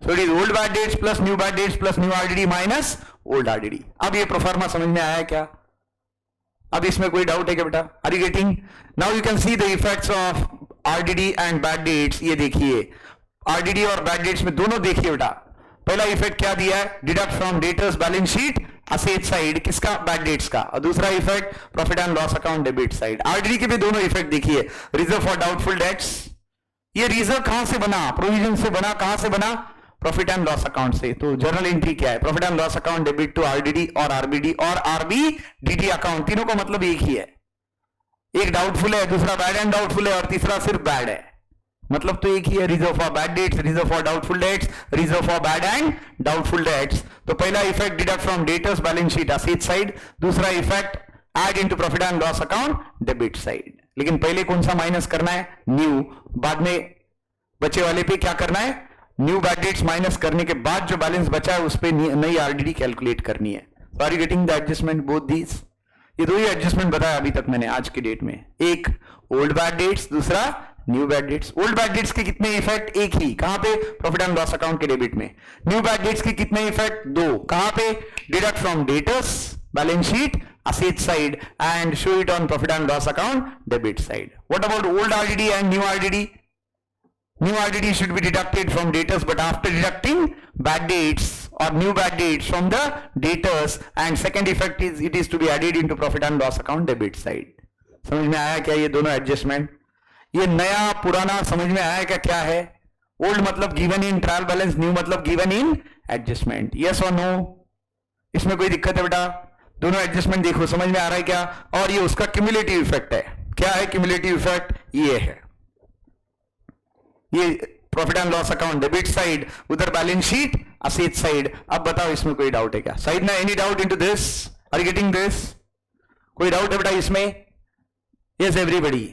So it is old bad dates plus new bad dates plus new RDD minus old RDD. अब ये प्रोफार्मा समझ में आया क्या? अब इसमें कोई डाउट है क्या बेटा? Are you getting? Now you can see the effects of RDD and bad debts. ये देखिए आरडीडी और बैड डेट्स में दोनों देखिए बेटा। पहला इफेक्ट क्या दिया है? Deduct from debtors balance sheet asset side, किसका? बैड डेट्स का। और दूसरा effect profit and loss account debit side. RDD के भी दोनों इफेक्ट देखिए। रिजर्व फॉर डाउटफुल डेट्स, ये रिजर्व कहां से बना? प्रोविजन से बना। कहां से बना? प्रॉफिट एंड लॉस अकाउंट से। तो जर्नल एंट्री क्या है? Profit and loss account debit to RDD और आरबीडी और आरबीडीडी अकाउंट। तीनों का मतलब एक ही है। एक डाउटफुल है, दूसरा बैड एंड डाउटफुल है और तीसरा सिर्फ बैड है। मतलब तो एक ही है। Reserve for bad debts, reserve for doubtful debts, reserve for bad and doubtful debts. तो पहला effect deduct from debtors balance sheet asset side, दूसरा effect add into profit and loss account debit side. लेकिन पहले कौन सा minus करना है? New. बाद में बचे वाले पे क्या करना है? न्यू बैड डेट्स माइनस करने के बाद जो बैलेंस बचा है उस पे नई आरडीडी कैलकुलेट करनी है। Are you getting the adjustment both these? ये 2 ही एडजस्टमेंट बताया अभी तक मैंने आज की डेट में। एक ओल्ड बैड डेट्स, दूसरा new bad debts. Old bad dates के कितने इफेक्ट? एक ही। कहां पे? प्रॉफिट एंड लॉस अकाउंट के डेबिट में। न्यू बैड डेट्स के कितने इफेक्ट? 2। कहां पे? Deduct from debtors balance sheet asset side and show it on profit and loss account debit side. What about old RDD and new RDD? New RDD should be deducted from debtors, but after deducting bad dates or new bad dates from the debtors, and second effect is it is to be added into profit and loss account debit side. समझ में आया क्या ये दोनों adjustment? ये नया पुराना समझ में आया क्या? क्या है? ओल्ड मतलब given in trial balance, new मतलब गिवन इन एडजस्टमेंट। यस और नो? इसमें कोई दिक्कत है बेटा? दोनों एडजस्टमेंट देखो, समझ में आ रहा है क्या? और ये उसका क्यूमुलेटिव इफेक्ट है। क्या है क्यूमुलेटिव इफेक्ट? ये है, ये profit and loss account debit side, उधर बैलेंस शीट असेट साइड। अब बताओ इसमें कोई डाउट है क्या? साइड ना any doubt into this? Are you getting this? कोई डाउट है बेटा इसमें? Yes everybody?